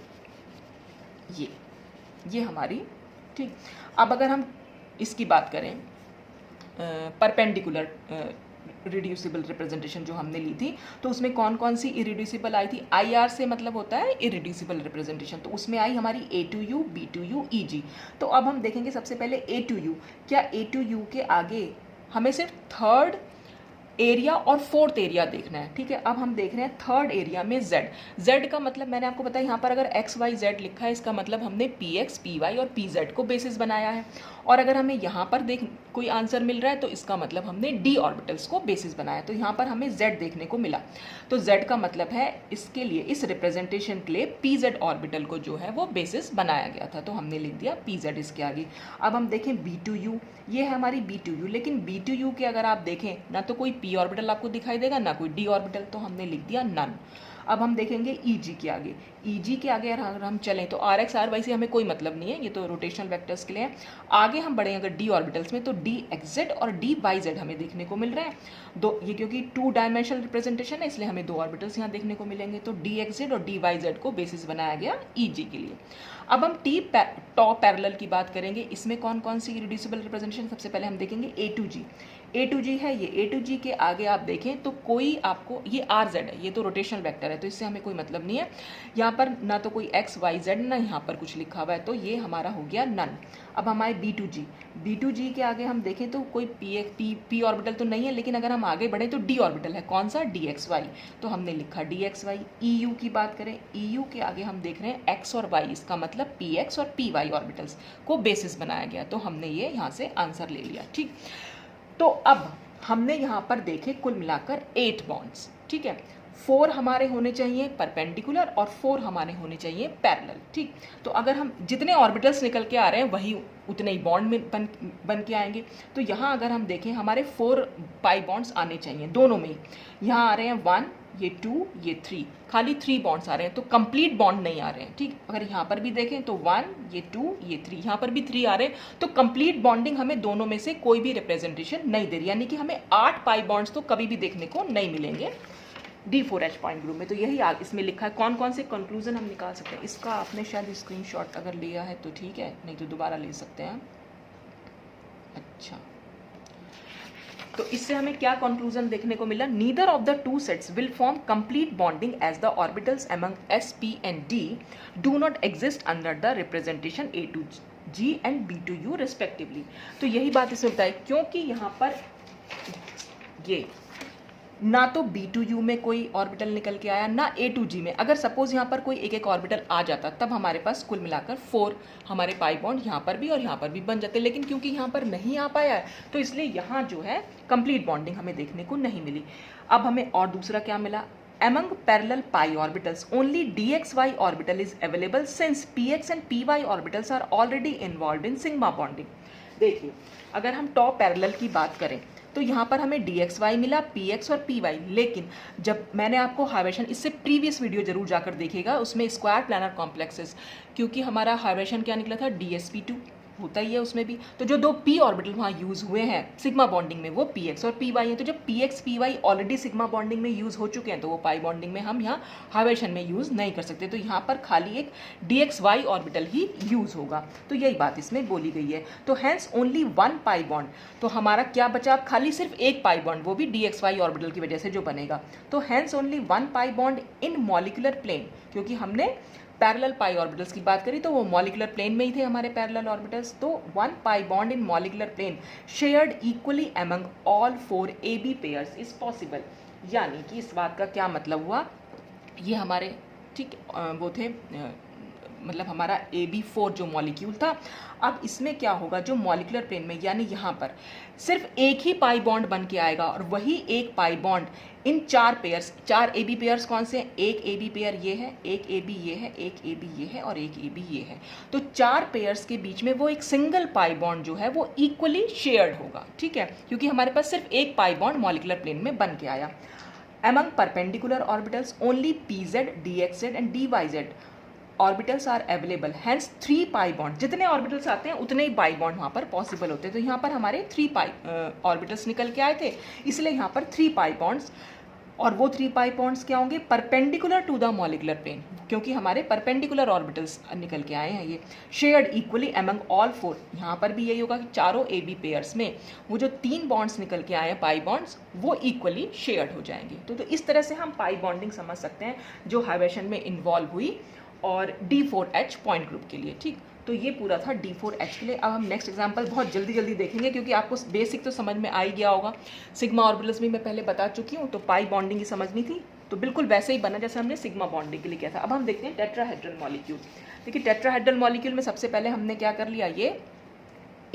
ये हमारी, ठीक। अब अगर हम इसकी बात करें परपेंडिकुलर रिड्यूसिबल रिप्रेजेंटेशन जो हमने ली थी, तो उसमें कौन कौन सी इरिड्यूसिबल आई थी, IR से मतलब होता है इरिड्यूसिबल रिप्रेजेंटेशन, तो उसमें आई हमारी A2U, B2U, EG। तो अब हम देखेंगे सबसे पहले A2U, क्या A2U के आगे हमें सिर्फ थर्ड एरिया और फोर्थ एरिया देखना है, ठीक है। अब हम देख रहे हैं थर्ड एरिया में Z का मतलब मैंने आपको बताया, यहाँ पर अगर XYZ लिखा है, इसका मतलब हमने PX, PY और PZ को बेसिस बनाया है। और अगर हमें यहाँ पर कोई आंसर मिल रहा है, तो इसका मतलब हमने D ऑर्बिटल्स को बेसिस बनाया, तो यहाँ पर हमें Z देखने को मिला, तो Z का मतलब है इसके लिए, इस रिप्रेजेंटेशन के लिए PZ ऑर्बिटल को जो है वो बेसिस बनाया गया था, तो हमने लिख दिया PZ इसके आगे। अब हम देखें B2U, ये है हमारी B2U, लेकिन B2U के अगर आप देखें ना तो कोई p ऑर्बिटल आपको दिखाई देगा ना कोई d ऑर्बिटल, तो हमने लिख दिया नन। अब हम देखेंगे EG के आगे, EG के आगे अगर हम चलें तो RX RY से हमें कोई मतलब नहीं है, ये तो रोटेशनल वेक्टर्स के लिए है। आगे हम बढ़ें अगर d ऑर्बिटल्स में, तो DXZ और DYZ हमें देखने को मिल रहे हैं दो, ये क्योंकि 2 डायमेंशनल रिप्रेजेंटेशन है, इसलिए हमें 2 ऑर्बिटल्स यहाँ देखने को मिलेंगे, तो DXZ और DYZ को बेसिस बनाया गया EG के लिए। अब हम टॉ पैरेलल की बात करेंगे। इसमें कौन कौन सी इरेड्यूसिबल रिप्रेजेंटेशन, सबसे पहले हम देखेंगे ए टू जी है। ये ए टू जी के आगे आप देखें तो कोई आपको, ये आर जेड है, ये तो रोटेशनल वेक्टर है तो इससे हमें कोई मतलब नहीं है। यहाँ पर ना तो कोई एक्स वाई जेड, ना यहाँ पर कुछ लिखा हुआ है, तो ये हमारा हो गया नन। अब हमारे बी टू जी के आगे हम देखें तो कोई पी ऑर्बिटल तो नहीं है, लेकिन अगर हम आगे बढ़े तो डी ऑर्बिटल है। कौन सा? डी एक्स वाई, तो हमने लिखा D X Y. E U की बात करें, ई यू के आगे हम देख रहे हैं एक्स और वाई, इसका मतलब पी एक्स और पी वाई ऑर्बिटल्स को बेसिस बनाया गया, तो हमने ये यहाँ से आंसर ले लिया। ठीक, तो अब हमने यहाँ पर देखे कुल मिलाकर 8 बॉन्ड्स। ठीक है, 4 हमारे होने चाहिए परपेंडिकुलर और 4 हमारे होने चाहिए पैरेलल। ठीक, तो अगर हम जितने ऑर्बिटल्स निकल के आ रहे हैं वही उतने ही बॉन्ड में बन के आएंगे। तो यहाँ अगर हम देखें हमारे 4 पाई बॉन्ड्स आने चाहिए दोनों में ही। यहाँ आ रहे हैं 1, ये 2, ये 3, खाली 3 बॉन्ड्स आ रहे हैं, तो कंप्लीट बॉन्ड नहीं आ रहे हैं। ठीक, अगर यहाँ पर भी देखें तो 1, ये 2, ये 3, यहाँ पर भी 3 आ रहे हैं, तो कंप्लीट बॉन्डिंग हमें दोनों में से कोई भी रिप्रेजेंटेशन नहीं दे रही, यानी कि हमें 8 पाई बॉन्ड्स तो कभी भी देखने को नहीं मिलेंगे D4H पॉइंट ग्रुप में। तो यही इसमें लिखा है। कौन कौन से कंक्लूजन हम निकाल सकते हैं, इसका आपने शायद स्क्रीनशॉट अगर लिया है तो ठीक है, नहीं तो दोबारा ले सकते हैं। अच्छा, तो इससे हमें क्या कंक्लूजन देखने को मिला? Neither of the two sets will form complete bonding as the orbitals among S, P and D do not exist under the representation A to G and B to U respectively. तो यही बात इसमें बताई, क्योंकि यहाँ पर ये ना तो B to U में कोई ऑर्बिटल निकल के आया, ना A to G में। अगर सपोज यहाँ पर कोई एक एक ऑर्बिटल आ जाता तब हमारे पास कुल मिलाकर 4 हमारे पाई बॉन्ड यहाँ पर भी और यहाँ पर भी बन जाते, लेकिन क्योंकि यहाँ पर नहीं आ पाया है तो इसलिए यहाँ जो है कंप्लीट बॉन्डिंग हमें देखने को नहीं मिली। अब हमें और दूसरा क्या मिला? Among parallel pi orbitals, only dxy orbital is available since px and py orbitals are already involved in sigma bonding। देखिए, अगर हम टॉप पैरेलल की बात करें तो यहाँ पर हमें dxy मिला, px और py, लेकिन जब मैंने आपको हाइब्रेशन, इससे प्रीवियस वीडियो जरूर जाकर देखिएगा, उसमें स्क्वायर प्लानर कॉम्प्लेक्सेस, क्योंकि हमारा हाइब्रेशन क्या निकला था? dsp2 होता ही है उसमें भी। तो जो 2 p ऑर्बिटल वहाँ यूज़ हुए हैं सिग्मा बॉन्डिंग में वो px और py हैं। तो जब px py already sigma bonding में यूज़ हो चुके हैं तो वो पाई बॉन्डिंग में हम यहाँ हाइब्रेशन में यूज़ नहीं कर सकते, तो यहाँ पर खाली एक dxy ऑर्बिटल ही यूज़ होगा। तो यही बात इसमें बोली गई है। तो हैंस ओनली 1 पाई बॉन्ड, तो हमारा क्या बचा? खाली सिर्फ एक पाई बॉन्ड, वो भी dxy ऑर्बिटल की वजह से जो बनेगा। तो hence only 1 pi bond in molecular plane, क्योंकि हमने पैरेलल पाई ऑर्बिटल्स की बात करी तो वो मॉलिकुलर प्लेन में ही थे हमारे पैरेलल ऑर्बिटल्स। तो 1 pi bond in molecular plane shared equally among all 4 AB pairs is possible. यानी कि इस बात का क्या मतलब हुआ? ये हमारे ठीक वो थे, मतलब हमारा AB4 जो मॉलिक्यूल था। अब इसमें क्या होगा? जो मॉलिकुलर प्लेन में, यानी यहाँ पर सिर्फ एक ही पाई बॉन्ड बन के आएगा और वही एक पाई बॉन्ड इन 4 पेयर्स, 4 AB पेयर्स कौन से? एक AB पेयर ये है, एक AB ये है, एक AB ये है और एक AB ये है। तो 4 पेयर्स के बीच में वो एक सिंगल पाई बॉन्ड जो है वो इक्वली शेयर्ड होगा। ठीक है, क्योंकि हमारे पास सिर्फ एक पाई बॉन्ड मॉलिकुलर प्लेन में बन के आया। Among perpendicular orbitals only pz, dxz and dyz orbitals are available, hence 3 pi bond. जितने ऑर्बिटल्स आते हैं उतने ही पाई बॉन्ड वहाँ पर पॉसिबल होते हैं। तो यहाँ पर हमारे 3 पाई ऑर्बिटल्स निकल के आए थे, इसलिए यहाँ पर 3 पाई बॉन्ड्स। और वो 3 पाई बॉन्ड्स क्या होंगे? Perpendicular to the molecular plane, क्योंकि हमारे परपेंडिकुलर ऑर्बिटल्स निकल के आए हैं ये। शेयर्ड इक्वली अमंग ऑल 4, यहाँ पर भी यही होगा कि चारों AB पेयर्स में वो जो 3 बॉन्ड्स निकल के आए हैं पाई बॉन्ड्स, वो इक्वली शेयर्ड हो जाएंगे। तो इस तरह से हम पाई बॉन्डिंग समझ सकते हैं जो हाइब्रेशन में इन्वॉल्व हुई और D4H पॉइंट ग्रुप के लिए। ठीक, तो ये पूरा था D4H के लिए। अब हम नेक्स्ट एग्जांपल बहुत जल्दी जल्दी देखेंगे, क्योंकि आपको बेसिक तो समझ में आ ही गया होगा। सिग्मा ऑर्बिटल्स भी मैं पहले बता चुकी हूँ, तो पाई बॉन्डिंग ही समझनी थी, तो बिल्कुल वैसे ही बना जैसे हमने सिग्मा बॉन्डिंग के लिए किया था। अब हम देखते हैं टेट्राहेड्रल मॉलिक्यूल। देखिए, टेट्राहेड्रल मॉलिक्यूल में सबसे पहले हमने क्या कर लिया? ये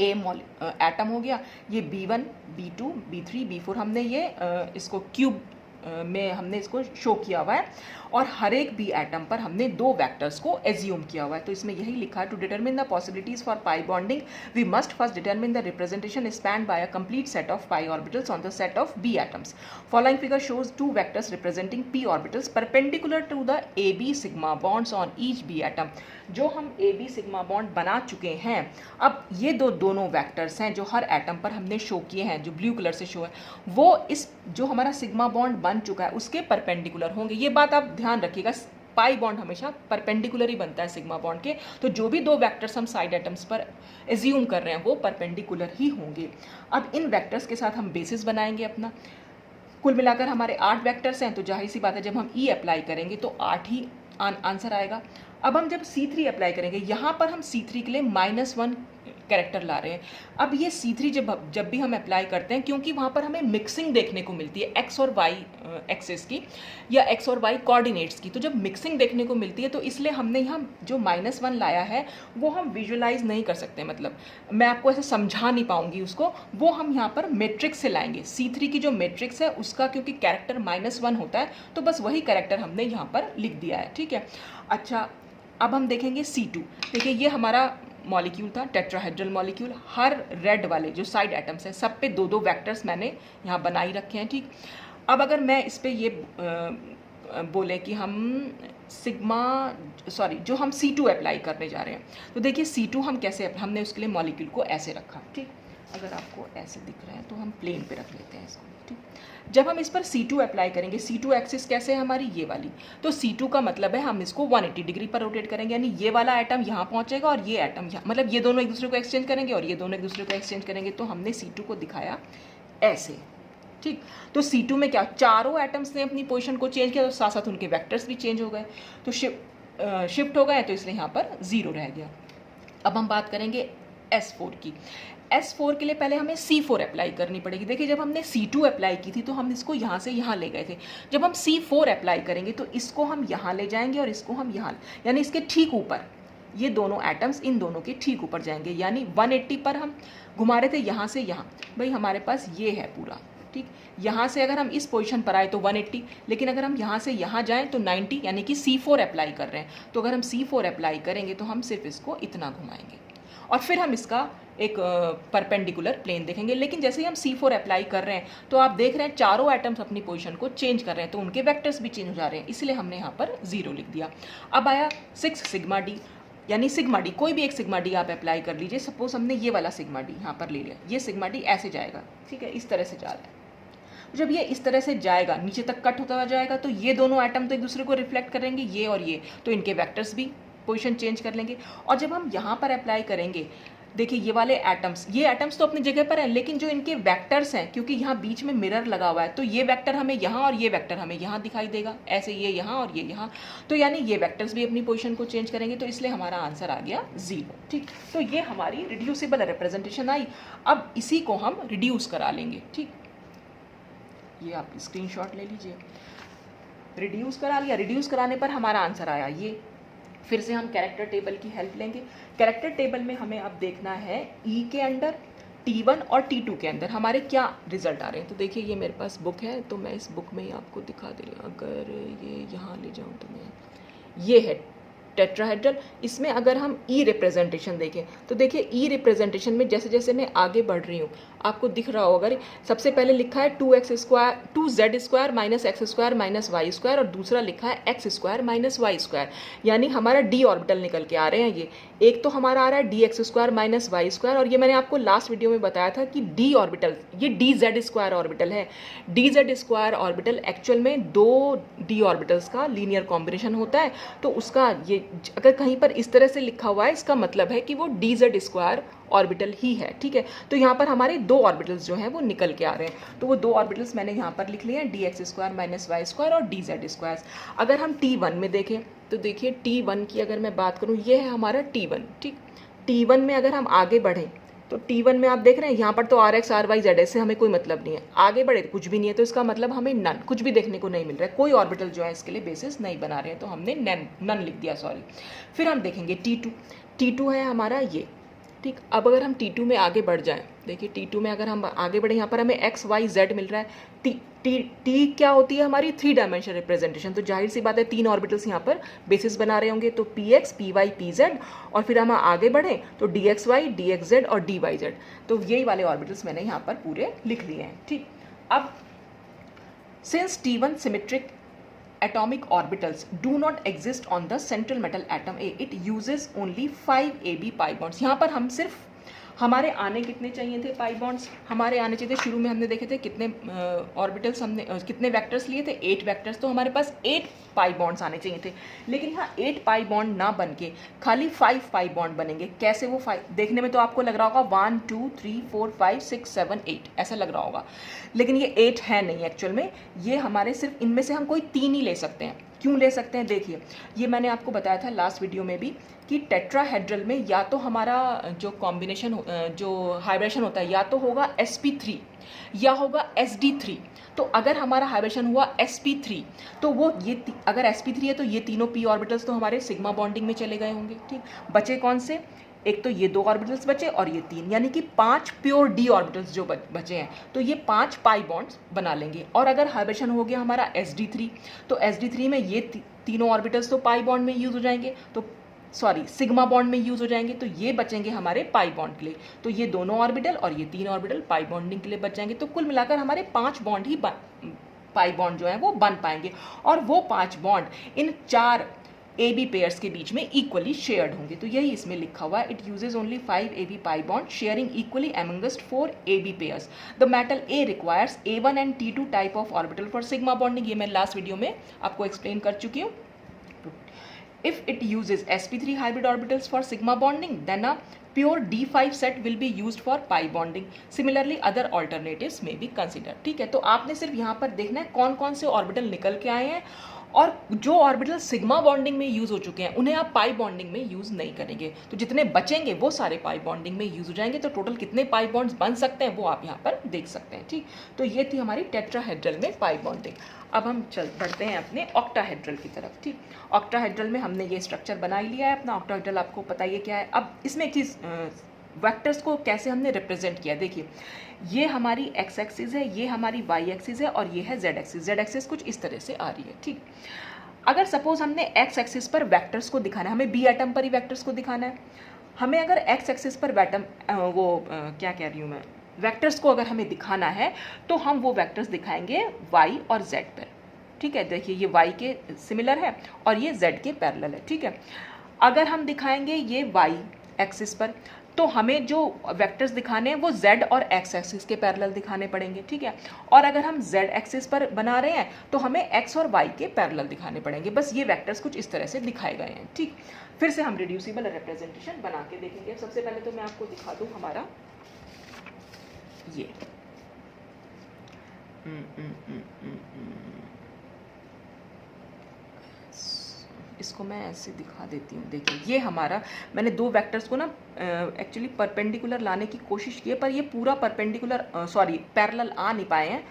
एटम हो गया, ये B1, B2, B3, B4 हमने ये इसको क्यूब में हमने इसको शो किया हुआ है, और हर एक भी एटम पर हमने 2 वेक्टर्स को एज्यूम किया हुआ है। तो इसमें यही लिखा है, to determine the possibilities for pi bonding we must first determine the representation spanned by a complete set of pi orbitals on the set of B atoms. Following figure shows 2 vectors representing P orbitals perpendicular to the AB sigma bonds on each B atom. जो हम AB sigma bond बना चुके हैं, अब ये दोनों vectors हैं जो हर एटम पर हमने शो किए हैं, जो ब्लू कलर से शो है, वो इस जो हमारा सिग्मा बॉन्ड बन चुका है उसके परपेंडिकुलर होंगे। ये बात आप ध्यान रखिएगा, पाई बॉन्ड हमेशा परपेंडिकुलर ही बनता है सिग्मा बॉन्ड के, तो जो भी दो वेक्टर्स हम साइड एटम्स पर एज्यूम कर रहे हैं वो परपेंडिकुलर ही होंगे। अब इन वेक्टर्स के साथ हम बेसिस बनाएंगे अपना। कुल मिलाकर हमारे 8 वेक्टर्स हैं, तो जाहिर सी बात है जब हम ई अप्लाई करेंगे तो 8 ही आंसर आएगा। अब हम जब C3 अप्लाई करेंगे, यहाँ पर हम C3 के लिए -1 कैरेक्टर ला रहे हैं। अब ये C3 जब भी हम अप्लाई करते हैं, क्योंकि वहाँ पर हमें मिक्सिंग देखने को मिलती है एक्स और वाई एक्सिस की या एक्स और वाई कोऑर्डिनेट्स की, तो जब मिक्सिंग देखने को मिलती है तो इसलिए हमने यहाँ जो -1 लाया है वो हम विजुलाइज नहीं कर सकते, मतलब मैं आपको ऐसे समझा नहीं पाऊंगी उसको, वो हम यहाँ पर मैट्रिक्स से लाएंगे। C3 की जो मैट्रिक्स है उसका क्योंकि कैरेक्टर -1 होता है, तो बस वही कैरेक्टर हमने यहाँ पर लिख दिया है, ठीक है। अच्छा, अब हम देखेंगे C2। देखिए ये हमारा मॉलिक्यूल था, टेट्राहेड्रल मॉलिक्यूल। हर रेड वाले जो साइड एटम्स हैं सब पे 2-2 वेक्टर्स मैंने यहाँ बनाई रखे हैं, ठीक। अब अगर मैं इस पर ये बोले कि हम जो हम C2 अप्लाई करने जा रहे हैं, तो देखिए C2 हम कैसे, हमने उसके लिए मॉलिक्यूल को ऐसे रखा, ठीक। अगर आपको ऐसे दिख रहा है तो हम प्लेन पे रख लेते हैं इसको, ठीक। जब हम इस पर C2 अप्लाई करेंगे, C2 एक्सिस कैसे है हमारी, ये वाली, तो C2 का मतलब है हम इसको 180 डिग्री पर रोटेट करेंगे, यानी ये वाला एटम यहाँ पहुँचेगा और ये एटम यहाँ, मतलब ये दोनों एक दूसरे को एक्सचेंज करेंगे और ये दोनों एक दूसरे को एक्सचेंज करेंगे। तो हमने C2 को दिखाया ऐसे, ठीक। तो C2 में क्या, चारों एटम्स ने अपनी पोजीशन को चेंज किया, तो साथ साथ उनके वेक्टर्स भी चेंज हो गए, तो शिफ्ट हो गए, तो इसलिए यहाँ पर 0 रह गया। अब हम बात करेंगे S4 की। S4 के लिए पहले हमें C4 अप्लाई करनी पड़ेगी। देखिए जब हमने C2 अप्लाई की थी तो हम इसको यहाँ से यहाँ ले गए थे। जब हम C4 अप्लाई करेंगे तो इसको हम यहाँ ले जाएंगे और इसको हम यहाँ, यानी इसके ठीक ऊपर, ये दोनों एटम्स इन दोनों के ठीक ऊपर जाएंगे, यानी 180 पर हम घुमा रहे थे यहाँ से यहाँ, भाई हमारे पास ये है पूरा, ठीक। यहाँ से अगर हम इस पोजीशन पर आए तो 180, लेकिन अगर हम यहाँ से यहाँ जाएं तो 90, यानी कि C4 अप्लाई कर रहे हैं। तो अगर हम C4 अप्लाई करेंगे तो हम सिर्फ इसको इतना घुमाएंगे और फिर हम इसका एक परपेंडिकुलर प्लेन देखेंगे। लेकिन जैसे ही हम C4 अप्लाई कर रहे हैं तो आप देख रहे हैं चारों एटम्स अपनी पोजीशन को चेंज कर रहे हैं, तो उनके वेक्टर्स भी चेंज हो जा रहे हैं, इसलिए हमने यहाँ पर 0 लिख दिया। अब आया 6 सिग्मा डी, यानी सिग्मा डी, कोई भी एक सिग्मा डी आप अप्लाई कर लीजिए। सपोज हमने ये वाला सिग्मा डी यहाँ पर ले लिया, ये सिग्मा डी ऐसे जाएगा, ठीक है, इस तरह से जा रहा है। जब ये इस तरह से जाएगा, नीचे तक कट होता हुआ जाएगा, तो ये दोनों एटम तो एक दूसरे को रिफ्लेक्ट करेंगे, ये और ये, तो इनके वेक्टर्स भी पोजीशन चेंज कर लेंगे। और जब हम यहाँ पर अप्लाई करेंगे, देखिए ये वाले एटम्स, ये एटम्स तो अपनी जगह पर हैं, लेकिन जो इनके वेक्टर्स हैं, क्योंकि यहाँ बीच में मिरर लगा हुआ है, तो ये वेक्टर हमें यहाँ और ये वेक्टर हमें यहाँ दिखाई देगा, ऐसे ये यहाँ और ये यहाँ, तो यानी ये वेक्टर्स भी अपनी पोजीशन को चेंज करेंगे, तो इसलिए हमारा आंसर आ गया 0, ठीक। तो ये हमारी रिड्यूसिबल रिप्रेजेंटेशन आई। अब इसी को हम रिड्यूस करा लेंगे, ठीक। ये आप स्क्रीनशॉट ले लीजिए। रिड्यूस करा लिया, रिड्यूस कराने पर हमारा आंसर आया ये। फिर से हम कैरेक्टर टेबल की हेल्प लेंगे। कैरेक्टर टेबल में हमें अब देखना है E के अंडर, T1 और T2 के अंदर हमारे क्या रिजल्ट आ रहे हैं। तो देखिए ये मेरे पास बुक है, तो मैं इस बुक में ही आपको दिखा दे रही हूँ। अगर ये यहाँ ले जाऊँ तो मैं, ये है टेट्राहेड्रल। इसमें अगर हम ई रिप्रेजेंटेशन देखें तो देखिए ई रिप्रेजेंटेशन में जैसे जैसे मैं आगे बढ़ रही हूँ आपको दिख रहा होगा, सबसे पहले लिखा है 2z² minus X square minus Y square और दूसरा लिखा है x² माइनस वाई स्क्वायर, यानी हमारा डी ऑर्बिटल निकल के आ रहे हैं। ये एक तो हमारा आ रहा है dx² माइनस वाई स्क्वायर, और ये मैंने आपको लास्ट वीडियो में बताया था कि डी ऑर्बिटल ये dz² ऑर्बिटल है। dz² ऑर्बिटल एक्चुअल में 2 डी ऑर्बिटल्स का लीनियर कॉम्बिनेशन होता है, तो उसका ये अगर कहीं पर इस तरह से लिखा हुआ है इसका मतलब है कि वो dz² ऑर्बिटल ही है, ठीक है। तो यहाँ पर हमारे 2 ऑर्बिटल्स जो हैं वो निकल के आ रहे हैं, तो वो 2 ऑर्बिटल्स मैंने यहाँ पर लिख लिए हैं, dx² माइनस वाई स्क्वायर और dz²। अगर हम T1 में देखें तो देखिए T1 की अगर मैं बात करूँ, ये है हमारा T1, ठीक। T1 में अगर हम आगे बढ़ें तो T1 में आप देख रहे हैं यहाँ पर तो RX RY ZS से हमें कोई मतलब नहीं है, आगे बढ़े तो कुछ भी नहीं है, तो इसका मतलब हमें नन, कुछ भी देखने को नहीं मिल रहा है, कोई ऑर्बिटल जो है इसके लिए बेसिस नहीं बना रहे हैं, तो हमने नन लिख दिया, सॉरी। फिर हम देखेंगे T2 है हमारा ये, ठीक। अब अगर हम T2 में आगे बढ़ जाएं, देखिए T2 में अगर हम आगे बढ़े, यहाँ पर हमें x y z मिल रहा है। T क्या होती है हमारी 3 डायमेंशनल रिप्रेजेंटेशन, तो जाहिर सी बात है 3 ऑर्बिटल्स यहाँ पर बेसिस बना रहे होंगे, तो px py pz, और फिर हम आगे बढ़े तो dxy dxz और dyz, तो यही वाले ऑर्बिटल्स मैंने यहाँ पर पूरे लिख लिए हैं, ठीक। अब since T1 symmetric atomic orbitals do not exist on the central metal atom A, it uses only 5 AB pi bonds। यहाँ पर हम सिर्फ हमारे आने कितने चाहिए थे पाई बॉन्ड्स? हमारे आने चाहिए थे, शुरू में हमने देखे थे कितने ऑर्बिटल्स, हमने कितने वेक्टर्स लिए थे? 8 वेक्टर्स। तो हमारे पास 8 पाई बॉन्ड्स आने चाहिए थे, लेकिन यहाँ 8 पाई बॉन्ड ना बन के खाली 5 पाई बॉन्ड बनेंगे। कैसे वो 5? देखने में तो आपको लग रहा होगा 1 2 3 4 5 6 7 8 ऐसा लग रहा होगा, लेकिन ये 8 है नहीं एक्चुअल में। ये हमारे सिर्फ इनमें से हम कोई 3 ही ले सकते हैं। क्यों ले सकते हैं? देखिए, ये मैंने आपको बताया था लास्ट वीडियो में भी कि टेट्राहेड्रल में या तो हमारा जो कॉम्बिनेशन जो हाइब्रिडेशन होता है या तो होगा sp3 या होगा sd3। तो अगर हमारा हाइब्रिडेशन हुआ sp3 तो वो ये अगर sp3 है तो ये तीनों p ऑर्बिटल्स तो हमारे सिग्मा बॉन्डिंग में चले गए होंगे। ठीक, बचे कौन से? एक तो ये 2 ऑर्बिटल्स बचे और ये 3, यानी कि 5 प्योर d ऑर्बिटल्स जो बचे हैं, तो ये 5 पाई बॉन्ड्स बना लेंगे। और अगर हाइब्रिडेशन हो गया हमारा sd3 तो sd3 में ये तीनों ऑर्बिटल्स तो पाई बॉन्ड में यूज हो जाएंगे, तो सॉरी सिग्मा बॉन्ड में यूज हो जाएंगे, तो ये बचेंगे हमारे पाई बॉन्ड के लिए। तो ये दोनों ऑर्बिटल और ये 3 ऑर्बिटल पाई बॉन्डिंग के लिए बच जाएंगे। तो कुल मिलाकर हमारे 5 बॉन्ड ही पाई बॉन्ड जो है वो बन पाएंगे, और वो 5 बॉन्ड इन 4 AB पेयर्स के बीच में इक्वली शेयर्ड होंगे। तो यही इसमें लिखा हुआ है, it uses only 5 AB pi bond sharing equally amongst 4 AB pairs. The metal A requires A1 and T2 type of orbital for sigma bonding. ये मैं लास्ट वीडियो में आपको एक्सप्लेन कर चुकी हूँ। If it uses sp3 hybrid orbitals for sigma bonding, then a pure d5 set will be used for pi bonding. Similarly, other alternatives may be considered. ठीक है, तो आपने सिर्फ यहाँ पर देखना है कौन कौन से ऑर्बिटल निकल के आए हैं, और जो ऑर्बिटल सिग्मा बॉन्डिंग में यूज हो चुके हैं उन्हें आप पाई बॉन्डिंग में यूज नहीं करेंगे। तो जितने बचेंगे वो सारे पाई बॉन्डिंग में यूज हो जाएंगे। तो टोटल कितने पाई बॉन्ड्स बन सकते हैं वो आप यहाँ पर देख सकते हैं। ठीक, तो ये थी हमारी टेट्राहेड्रल में पाई बॉन्डिंग। अब हम बढ़ते हैं अपने ऑक्टाहेड्रल की तरफ। ठीक, ऑक्टाहेड्रल में हमने ये स्ट्रक्चर बना ही लिया है अपना। ऑक्टाहेड्रल आपको पता ही है क्या है। अब इसमें एक चीज़, वेक्टर्स को कैसे हमने रिप्रेजेंट किया, देखिए ये हमारी एक्स एक्सिस है, ये हमारी वाई एक्सिस है, और ये है जेड एक्सिस। जेड एक्सिस कुछ इस तरह से आ रही है। ठीक, अगर सपोज हमने एक्स एक्सिस पर वेक्टर्स को दिखाना है, हमें बी एटम पर ही वेक्टर्स को दिखाना है। हमें अगर एक्स एक्सिस पर क्या कह रही हूँ मैं, वेक्टर्स को अगर हमें दिखाना है तो हम वो वेक्टर्स दिखाएंगे वाई और जेड पर। ठीक है, देखिए ये वाई के सिमिलर है और ये जेड के पैरेलल है। ठीक है, अगर हम दिखाएंगे ये वाई एक्सिस पर तो हमें जो वेक्टर्स दिखाने हैं वो z और x एक्सिस के पैरेलल दिखाने पड़ेंगे। ठीक है, और अगर हम z एक्सिस पर बना रहे हैं तो हमें x और y के पैरेलल दिखाने पड़ेंगे। बस ये वेक्टर्स कुछ इस तरह से दिखाए गए हैं। ठीक, फिर से हम रिड्यूसिबल रिप्रेजेंटेशन बना के देखेंगे। सबसे पहले तो मैं आपको दिखा दूं हमारा ये इसको मैं ऐसे दिखा देती हूँ। देखिए ये हमारा, मैंने 2 वेक्टर्स को ना एक्चुअली परपेंडिकुलर लाने की कोशिश की है, पर ये पूरा पैरेलल आ नहीं पाए हैं।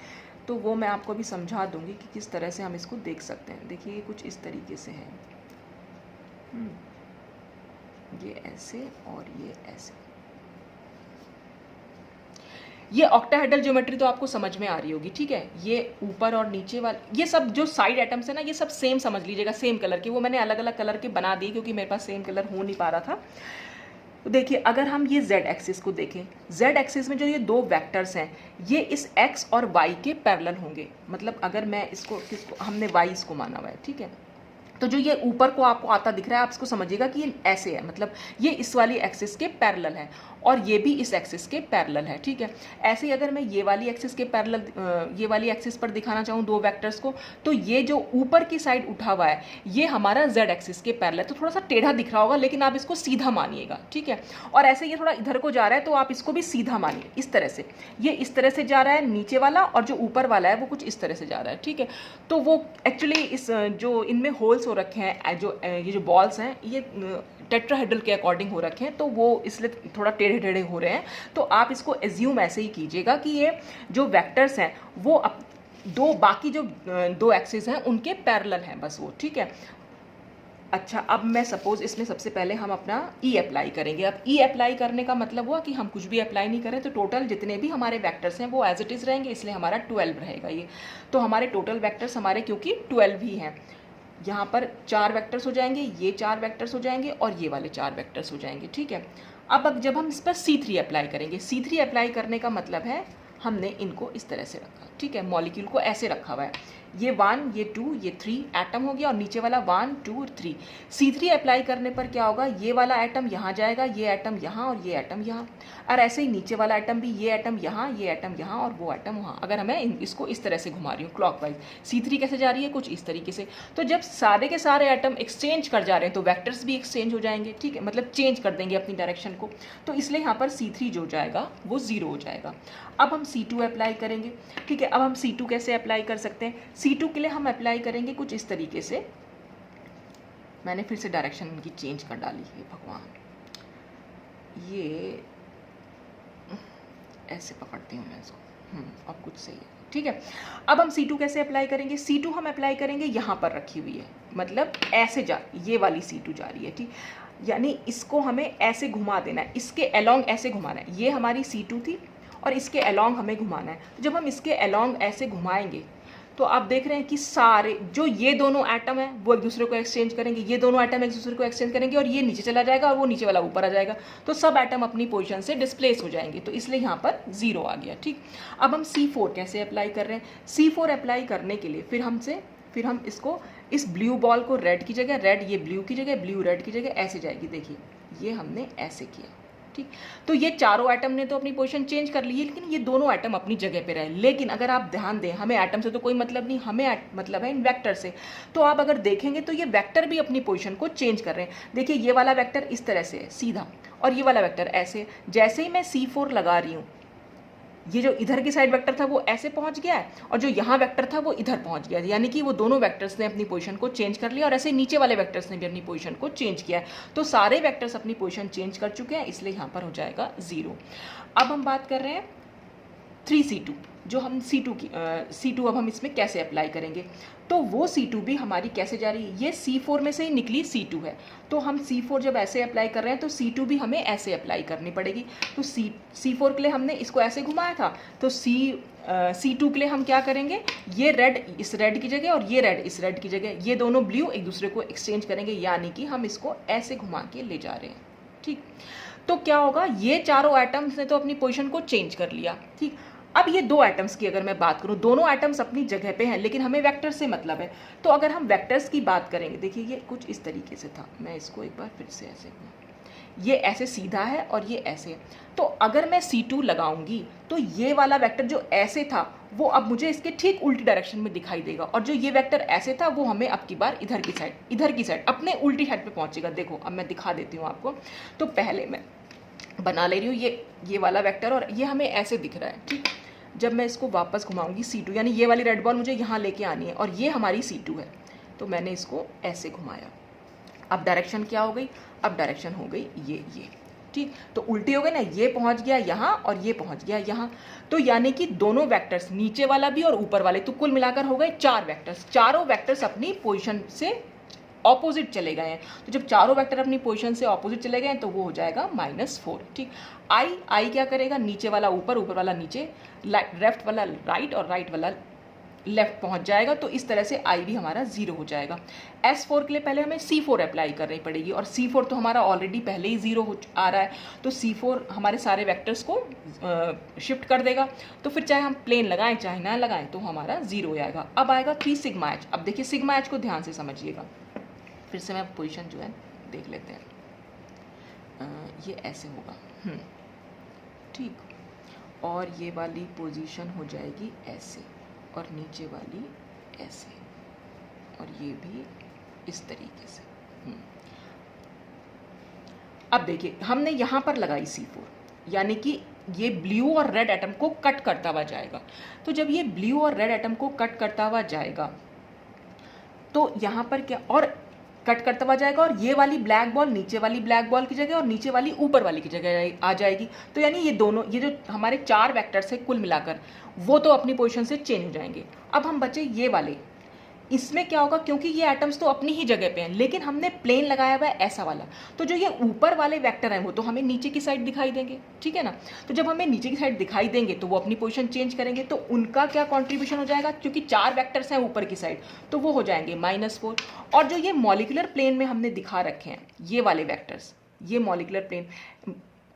तो वो मैं आपको अभी समझा दूंगी कि किस तरह से हम इसको देख सकते हैं। देखिए ये कुछ इस तरीके से है, ये ऐसे और ये ऐसे। ये ऑक्टाहेड्रल ज्योमेट्री तो आपको समझ में आ रही होगी। ठीक है, ये ऊपर और नीचे वाले ये सब जो साइड एटम्स है ना, ये सब सेम समझ लीजिएगा, सेम कलर के। वो मैंने अलग अलग कलर के बना दिए क्योंकि मेरे पास सेम कलर हो नहीं पा रहा था। तो देखिए अगर हम ये z एक्सिस को देखें, z एक्सिस में जो ये 2 वेक्टर्स हैं ये इस x और y के पैरेलल होंगे। मतलब अगर मैं इसको हमने y इसको माना हुआ है। ठीक है, तो जो ये ऊपर को आपको आता दिख रहा है, आप इसको समझिएगा कि ये ऐसे है, मतलब ये इस वाली एक्सिस के पैरेलल है और ये भी इस एक्सिस के पैरेलल है। ठीक है, ऐसे ही अगर मैं ये वाली एक्सिस के पैरेलल, ये वाली एक्सिस पर दिखाना चाहूँ 2 वेक्टर्स को, तो ये जो ऊपर की साइड उठा हुआ है ये हमारा z एक्सिस के पैरेलल है। तो थोड़ा सा टेढ़ा दिख रहा होगा, लेकिन आप इसको सीधा मानिएगा। ठीक है, और ऐसे ये थोड़ा इधर को जा रहा है तो आप इसको भी सीधा मानिए। इस तरह से ये इस तरह से जा रहा है नीचे वाला, और जो ऊपर वाला है वो कुछ इस तरह से जा रहा है। ठीक है, तो वो एक्चुअली इस जो इनमें होल्स हो रखे हैं, ये जो बॉल्स हैं ये टेट्राहेड्रल के अकॉर्डिंग हो रखे हैं, तो वो इसलिए थोड़ा टेढ़े टेढ़े हो रहे हैं। तो आप इसको एज्यूम ऐसे ही कीजिएगा कि ये जो वेक्टर्स हैं वो बाकी जो 2 एक्सिस हैं उनके पैरेलल हैं बस वो। ठीक है, अच्छा अब मैं सपोज इसमें सबसे पहले हम अपना E अप्लाई करेंगे। अब E अप्लाई करने का मतलब हुआ कि हम कुछ भी अप्लाई नहीं करें, तो टोटल जितने भी हमारे वेक्टर्स हैं वो एज इट इज़ रहेंगे, इसलिए हमारा 12 रहेगा ये। तो हमारे टोटल वेक्टर्स हमारे क्योंकि 12 ही हैं, यहाँ पर 4 वेक्टर्स हो जाएंगे, ये 4 वेक्टर्स हो जाएंगे और ये वाले 4 वेक्टर्स हो जाएंगे। ठीक है, अब जब हम इस पर C3 अप्लाई करेंगे, C3 अप्लाई करने का मतलब है हमने इनको इस तरह से रखा। ठीक है, मॉलिक्यूल को ऐसे रखा हुआ है, ये 1, ये 2, ये 3 एटम हो गया और नीचे वाला 1, 2 और 3। C3 अप्लाई करने पर क्या होगा, ये वाला एटम यहाँ जाएगा, ये एटम यहाँ और ये एटम यहाँ, और ऐसे ही नीचे वाला एटम भी, ये एटम यहाँ, ये एटम यहाँ और वो एटम वहाँ। अगर मैं इसको इस तरह से घुमा रही हूँ क्लॉकवाइज, C3 कैसे जा रही है, कुछ इस तरीके से। तो जब सारे के सारे एटम एक्सचेंज कर जा रहे हैं तो वेक्टर्स भी एक्सचेंज हो जाएंगे, ठीक है, मतलब चेंज कर देंगे अपनी डायरेक्शन को। तो इसलिए यहाँ पर C3 जो जाएगा वो 0 हो जाएगा। अब हम C2 अप्लाई करेंगे, ठीक है। अब हम C2 कैसे अप्लाई कर सकते हैं, C2 के लिए हम अप्लाई करेंगे कुछ इस तरीके से। मैंने फिर से डायरेक्शन इनकी चेंज कर डाली है, भगवान, ये ऐसे पकड़ती हूँ मैं इसको, अब कुछ सही है, ठीक है। अब हम C2 कैसे अप्लाई करेंगे, C2 हम अप्लाई करेंगे यहाँ पर रखी हुई है, मतलब ऐसे जा, ये वाली C2 जा रही है, ठीक, यानी इसको हमें ऐसे घुमा देना है, इसके अलोंग ऐसे घुमाना है। ये हमारी C2 थी और इसके अलोंग हमें घुमाना है। तो जब हम इसके अलोंग ऐसे घुमाएंगे तो आप देख रहे हैं कि सारे जो ये दोनों एटम है वो एक दूसरे को एक्सचेंज करेंगे, ये दोनों एटम एक दूसरे को एक्सचेंज करेंगे और ये नीचे चला जाएगा और वो नीचे वाला ऊपर आ जाएगा। तो सब एटम अपनी पोजीशन से डिस्प्लेस हो जाएंगे, तो इसलिए यहाँ पर 0 आ गया, ठीक। अब हम C4 कैसे अप्लाई कर रहे हैं, C4 अप्लाई करने के लिए फिर हम इसको, इस ब्लू बॉल को रेड की जगह, रेड ये ब्लू की जगह, ब्लू रेड की जगह ऐसे जाएगी। देखिए ये हमने ऐसे किया, ठीक। तो ये चारों एटम ने तो अपनी पोजीशन चेंज कर ली है, लेकिन ये दोनों एटम अपनी जगह पे रहे। लेकिन अगर आप ध्यान दें, हमें एटम से तो कोई मतलब नहीं, हमें मतलब है इन वेक्टर से। तो आप अगर देखेंगे तो ये वेक्टर भी अपनी पोजीशन को चेंज कर रहे हैं। देखिए ये वाला वेक्टर इस तरह से है सीधा, और ये वाला वेक्टर ऐसे। जैसे ही मैं C4 लगा रही हूँ, ये जो इधर की साइड वेक्टर था वो ऐसे पहुंच गया है और जो यहाँ वेक्टर था वो इधर पहुंच गया, यानी कि वो दोनों वेक्टर्स ने अपनी पोजीशन को चेंज कर लिया और ऐसे नीचे वाले वेक्टर्स ने भी अपनी पोजीशन को चेंज किया है। तो सारे वेक्टर्स अपनी पोजीशन चेंज कर चुके हैं, इसलिए यहाँ पर हो जाएगा 0। अब हम बात कर रहे हैं 3C2, जो हम C2 अब हम इसमें कैसे अप्लाई करेंगे। तो वो C2 भी हमारी कैसे जा रही है, ये C4 में से ही निकली C2 है। तो हम C4 जब ऐसे अप्लाई कर रहे हैं तो C2 भी हमें ऐसे अप्लाई करनी पड़ेगी। तो C4 के लिए हमने इसको ऐसे घुमाया था, तो C2 के लिए हम क्या करेंगे, ये रेड इस रेड की जगह और ये रेड इस रेड की जगह, ये दोनों ब्लू एक दूसरे को एक्सचेंज करेंगे, यानी कि हम इसको ऐसे घुमा के ले जा रहे हैं, ठीक। तो क्या होगा, ये चारों एटम्स ने तो अपनी पोजीशन को चेंज कर लिया, ठीक। अब ये दो एटम्स की अगर मैं बात करूं, दोनों एटम्स अपनी जगह पे हैं, लेकिन हमें वेक्टर से मतलब है। तो अगर हम वेक्टर्स की बात करेंगे, देखिए ये कुछ इस तरीके से था, मैं इसको एक बार फिर से ऐसे, ये ऐसे सीधा है और ये ऐसे है। तो अगर मैं C2 लगाऊंगी तो ये वाला वेक्टर जो ऐसे था वो अब मुझे इसके ठीक उल्टी डायरेक्शन में दिखाई देगा, और जो ये वेक्टर ऐसे था वो हमें अब की बार इधर की साइड अपने उल्टी साइड पे पहुंचेगा। देखो अब मैं दिखा देती हूँ आपको। तो पहले मैं बना ले रही हूँ ये वाला वेक्टर और ये हमें ऐसे दिख रहा है, ठीक। जब मैं इसको वापस घुमाऊंगी C2, यानी ये वाली रेड बॉल मुझे यहाँ लेके आनी है और ये हमारी C2 है, तो मैंने इसको ऐसे घुमाया। अब डायरेक्शन क्या हो गई, अब डायरेक्शन हो गई ये, ठीक। तो उल्टी हो गई ना, ये पहुंच गया यहाँ और ये पहुंच गया यहाँ। तो यानी कि दोनों वेक्टर्स, नीचे वाला भी और ऊपर वाले, तो कुल मिलाकर हो गए 4 वेक्टर्स। चारों वेक्टर्स अपनी पोजीशन से ऑपोजिट चले गए हैं। तो जब चारों वेक्टर अपनी पोजीशन से ऑपोजिट चले गए हैं तो वो हो जाएगा -4, ठीक। आई क्या करेगा, नीचे वाला ऊपर, ऊपर वाला नीचे, लेफ्ट वाला राइट और राइट वाला लेफ्ट पहुंच जाएगा। तो इस तरह से आई भी हमारा 0 हो जाएगा। S4 के लिए पहले हमें C4 अप्लाई करनी पड़ेगी, और C4 तो हमारा ऑलरेडी पहले ही 0 आ रहा है, तो C4 हमारे सारे वेक्टर्स को शिफ्ट कर देगा। तो फिर चाहे हम प्लेन लगाएं चाहे ना लगाएं तो हमारा 0 हो जाएगा। अब आएगा 3 सिग्मा H। अब देखिए सिग्मा H को ध्यान से समझिएगा, फिर से मैं पोजीशन जो है देख लेते हैं। ये ऐसे होगा, ठीक, और ये वाली पोजीशन हो जाएगी ऐसे, और नीचे वाली ऐसे, और ये भी इस तरीके से। अब देखिए हमने यहाँ पर लगाई C4, यानी कि ये ब्लू और रेड एटम को कट करता हुआ जाएगा। तो जब ये ब्लू और रेड एटम को कट करता हुआ जाएगा तो यहाँ पर क्या, और कट करता हुआ जाएगा, और ये वाली ब्लैक बॉल नीचे वाली ब्लैक बॉल की जगह और नीचे वाली ऊपर वाली की जगह आ जाएगी। तो यानी ये दोनों, ये जो हमारे 4 वेक्टर्स है कुल मिलाकर, वो तो अपनी पोजीशन से चेंज हो जाएंगे। अब हम बचे ये वाले, इसमें क्या होगा, क्योंकि ये एटम्स तो अपनी ही जगह पे हैं, लेकिन हमने प्लेन लगाया हुआ है ऐसा वाला, तो जो ये ऊपर वाले वेक्टर हैं वो तो हमें नीचे की साइड दिखाई देंगे, ठीक है ना। तो जब हमें नीचे की साइड दिखाई देंगे तो वो अपनी पोजीशन चेंज करेंगे, तो उनका क्या कॉन्ट्रीब्यूशन हो जाएगा, क्योंकि 4 वेक्टर्स हैं ऊपर की साइड, तो वो हो जाएंगे -4। और जो ये मॉलिक्यूलर प्लेन में हमने दिखा रखे हैं ये वाले वेक्टर्स, ये मॉलिक्यूलर प्लेन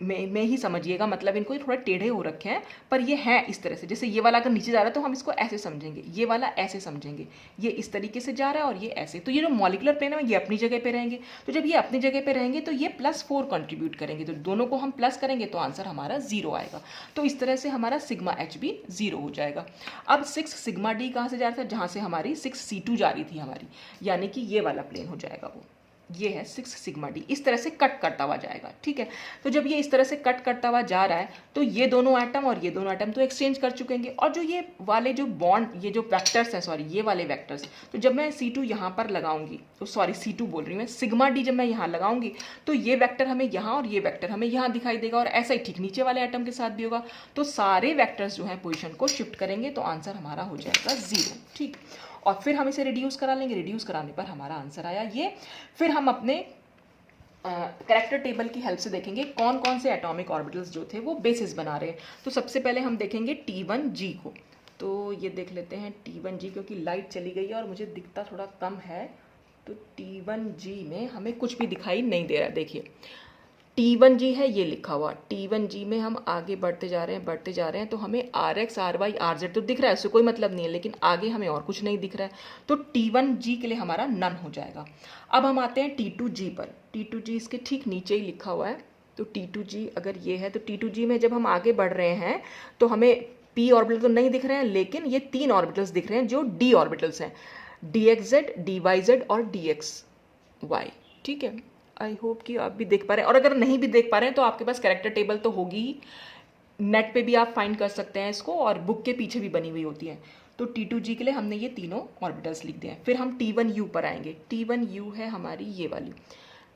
में ही समझिएगा, मतलब इनको थोड़ा टेढ़े हो रखे हैं, पर ये है इस तरह से। जैसे ये वाला अगर नीचे जा रहा है तो हम इसको ऐसे समझेंगे, ये वाला ऐसे समझेंगे, ये इस तरीके से जा रहा है और ये ऐसे। तो ये जो मॉलिकुलर प्लेन है ये अपनी जगह पे रहेंगे। तो जब ये अपनी जगह पे रहेंगे तो ये +4 कंट्रीब्यूट करेंगे, तो दोनों को हम प्लस करेंगे तो आंसर हमारा 0 आएगा। तो इस तरह से हमारा सिग्मा एच भी 0 हो जाएगा। अब 6 सिग्मा डी कहाँ से जा रहा था, जहाँ से हमारी 6C2 जा रही थी हमारी, यानी कि ये वाला प्लेन हो जाएगा वो, ये है 6 सिग्मा डी। इस तरह से कट करता हुआ जाएगा, ठीक है। तो जब ये इस तरह से कट करता हुआ जा रहा है तो ये दोनों एटम और ये दोनों एटम तो एक्सचेंज कर चुकेंगे, और जो ये वाले जो बॉन्ड, ये जो वेक्टर्स हैं, सॉरी ये वाले वेक्टर्स, तो जब मैं C2 यहाँ पर लगाऊंगी, तो सॉरी C2 बोल रही हूँ मैं, सिग्मा डी जब मैं यहाँ लगाऊंगी तो ये वेक्टर हमें यहाँ और ये वेक्टर हमें यहाँ दिखाई देगा, और ऐसा ही ठीक नीचे वाले एटम के साथ भी होगा। तो सारे वेक्टर्स जो हैं पोजिशन को शिफ्ट करेंगे तो आंसर हमारा हो जाएगा 0, ठीक। और फिर हम इसे रिड्यूस करा लेंगे, रिड्यूस कराने पर हमारा आंसर आया ये। फिर हम अपने कैरेक्टर टेबल की हेल्प से देखेंगे कौन कौन से एटॉमिक ऑर्बिटल्स जो थे वो बेसिस बना रहे हैं। तो सबसे पहले हम देखेंगे T1G को। तो ये देख लेते हैं T1G, क्योंकि लाइट चली गई है और मुझे दिखता थोड़ा कम है, तो T1G में हमें कुछ भी दिखाई नहीं दे रहा। देखिए T1G है ये लिखा हुआ, T1G में हम आगे बढ़ते जा रहे हैं तो हमें RX, RY, RZ तो दिख रहा है, उससे कोई मतलब नहीं है, लेकिन आगे हमें और कुछ नहीं दिख रहा है। तो T1G के लिए हमारा नन हो जाएगा। अब हम आते हैं T2G पर। T2G इसके ठीक नीचे ही लिखा हुआ है। तो T2G अगर ये है तो T2G में जब हम आगे बढ़ रहे हैं तो हमें p ऑर्बिटल तो नहीं दिख रहे हैं, लेकिन ये 3 ऑर्बिटल्स दिख रहे हैं जो d ऑर्बिटल्स हैं, dxz, dyz और dxy, ठीक है। आई होप कि आप भी देख पा रहे हैं, और अगर नहीं भी देख पा रहे हैं तो आपके पास कैरेक्टर टेबल तो होगी ही, नेट पे भी आप फाइंड कर सकते हैं इसको, और बुक के पीछे भी बनी हुई होती है। तो T2G के लिए हमने ये तीनों ऑर्बिटल्स लिख दिए हैं। फिर हम T1U पर आएंगे। T1U है हमारी ये वाली,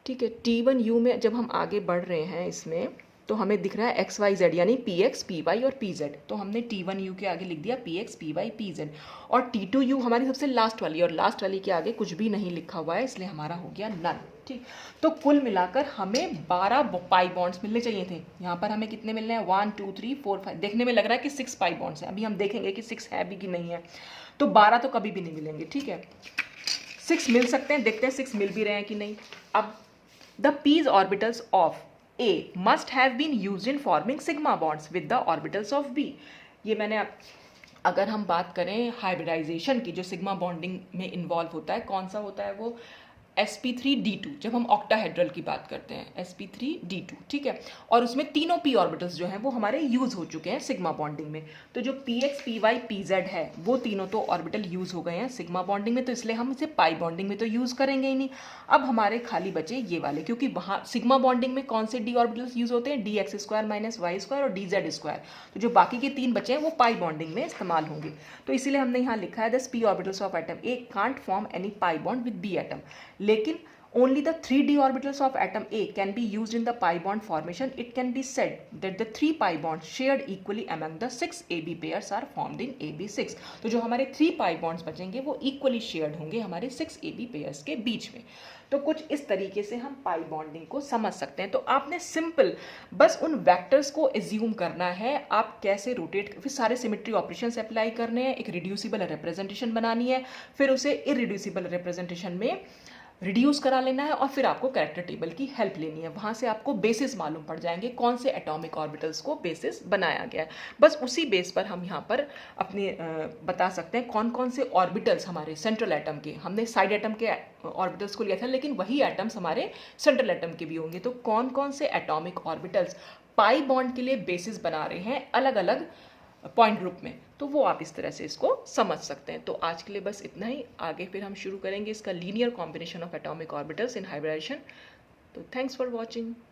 ठीक है। T1U में जब हम आगे बढ़ रहे हैं इसमें तो हमें दिख रहा है XYZ, यानी PX, PY और PZ। तो हमने T1U के आगे लिख दिया PX, PY, PZ। और T2U हमारी सबसे लास्ट वाली, और लास्ट वाली के आगे कुछ भी नहीं लिखा हुआ है, इसलिए हमारा हो गया नन, ठीक। तो कुल मिलाकर हमें 12 पाई बॉन्ड्स मिलने चाहिए थे। यहाँ पर हमें कितने मिलने हैं, 1 2 3 4 5, देखने में लग रहा है कि 6 पाई बॉन्ड्स हैं। अभी हम देखेंगे कि 6 है भी कि नहीं है। तो 12 तो कभी भी नहीं मिलेंगे, ठीक है। 6 मिल सकते हैं, देखते हैं 6 मिल भी रहे हैं कि नहीं। अब the pi's orbitals of A must have been used in forming sigma bonds with the orbitals of B। ये मैंने अगर हम बात करें हाइब्रिडाइजेशन की, जो सिग्मा बॉन्डिंग में इन्वॉल्व होता है, कौन सा होता है वो, sp3d2, जब हम ऑक्टाहेड्रल की बात करते हैं sp3d2, ठीक है। और उसमें तीनों p ऑर्बिटल्स जो हैं वो हमारे यूज़ हो चुके हैं सिग्मा बॉन्डिंग में। तो जो px, py, pz है वो तीनों तो ऑर्बिटल यूज़ हो गए हैं सिग्मा बॉन्डिंग में, तो इसलिए हम इसे पाई बॉन्डिंग में तो यूज़ करेंगे ही नहीं। अब हमारे खाली बचे ये वाले, क्योंकि वहाँ सिग्मा बॉन्डिंग में कौन से d ऑर्बिटल्स यूज़ होते हैं, dx² - y² और dz²। तो जो बाकी के 3 बचे हैं वो पाई बॉन्डिंग में इस्तेमाल होंगे। तो इसीलिए हमने यहाँ लिखा है दस p orbitals of atom A can't form any pi bond with B atom। लेकिन only the 3d orbitals of atom A can be used in the pi bond formation. It can be said that the 3 pi bonds shared equally among the 6 AB pairs are formed in AB6। तो जो हमारे 3 pi bonds बचेंगे वो equally shared होंगे हमारे 6 AB pairs के बीच में। तो कुछ इस तरीके से हम पाई बॉन्डिंग को समझ सकते हैं। तो आपने सिंपल बस उन वेक्टर्स को एज्यूम करना है, आप कैसे रोटेट, फिर सारे सिमेट्री ऑपरेशंस अप्लाई करने हैं, एक रिड्यूसिबल रिप्रेजेंटेशन बनानी है, फिर उसे इरिड्यूसिबल रिप्रेजेंटेशन में रिड्यूस करा लेना है, और फिर आपको कैरेक्टर टेबल की हेल्प लेनी है। वहाँ से आपको बेसिस मालूम पड़ जाएंगे कौन से एटॉमिक ऑर्बिटल्स को बेसिस बनाया गया है। बस उसी बेस पर हम यहाँ पर अपने बता सकते हैं कौन कौन से ऑर्बिटल्स हमारे सेंट्रल एटम के, हमने साइड एटम के ऑर्बिटल्स को लिया था, लेकिन वही एटम्स हमारे सेंट्रल एटम के भी होंगे। तो कौन कौन से एटॉमिक ऑर्बिटल्स पाई बॉन्ड के लिए बेसिस बना रहे हैं अलग अलग पॉइंट ग्रुप में, तो वो आप इस तरह से इसको समझ सकते हैं। तो आज के लिए बस इतना ही, आगे फिर हम शुरू करेंगे इसका linear combination of atomic orbitals in hybridisation. तो थैंक्स फॉर वॉचिंग।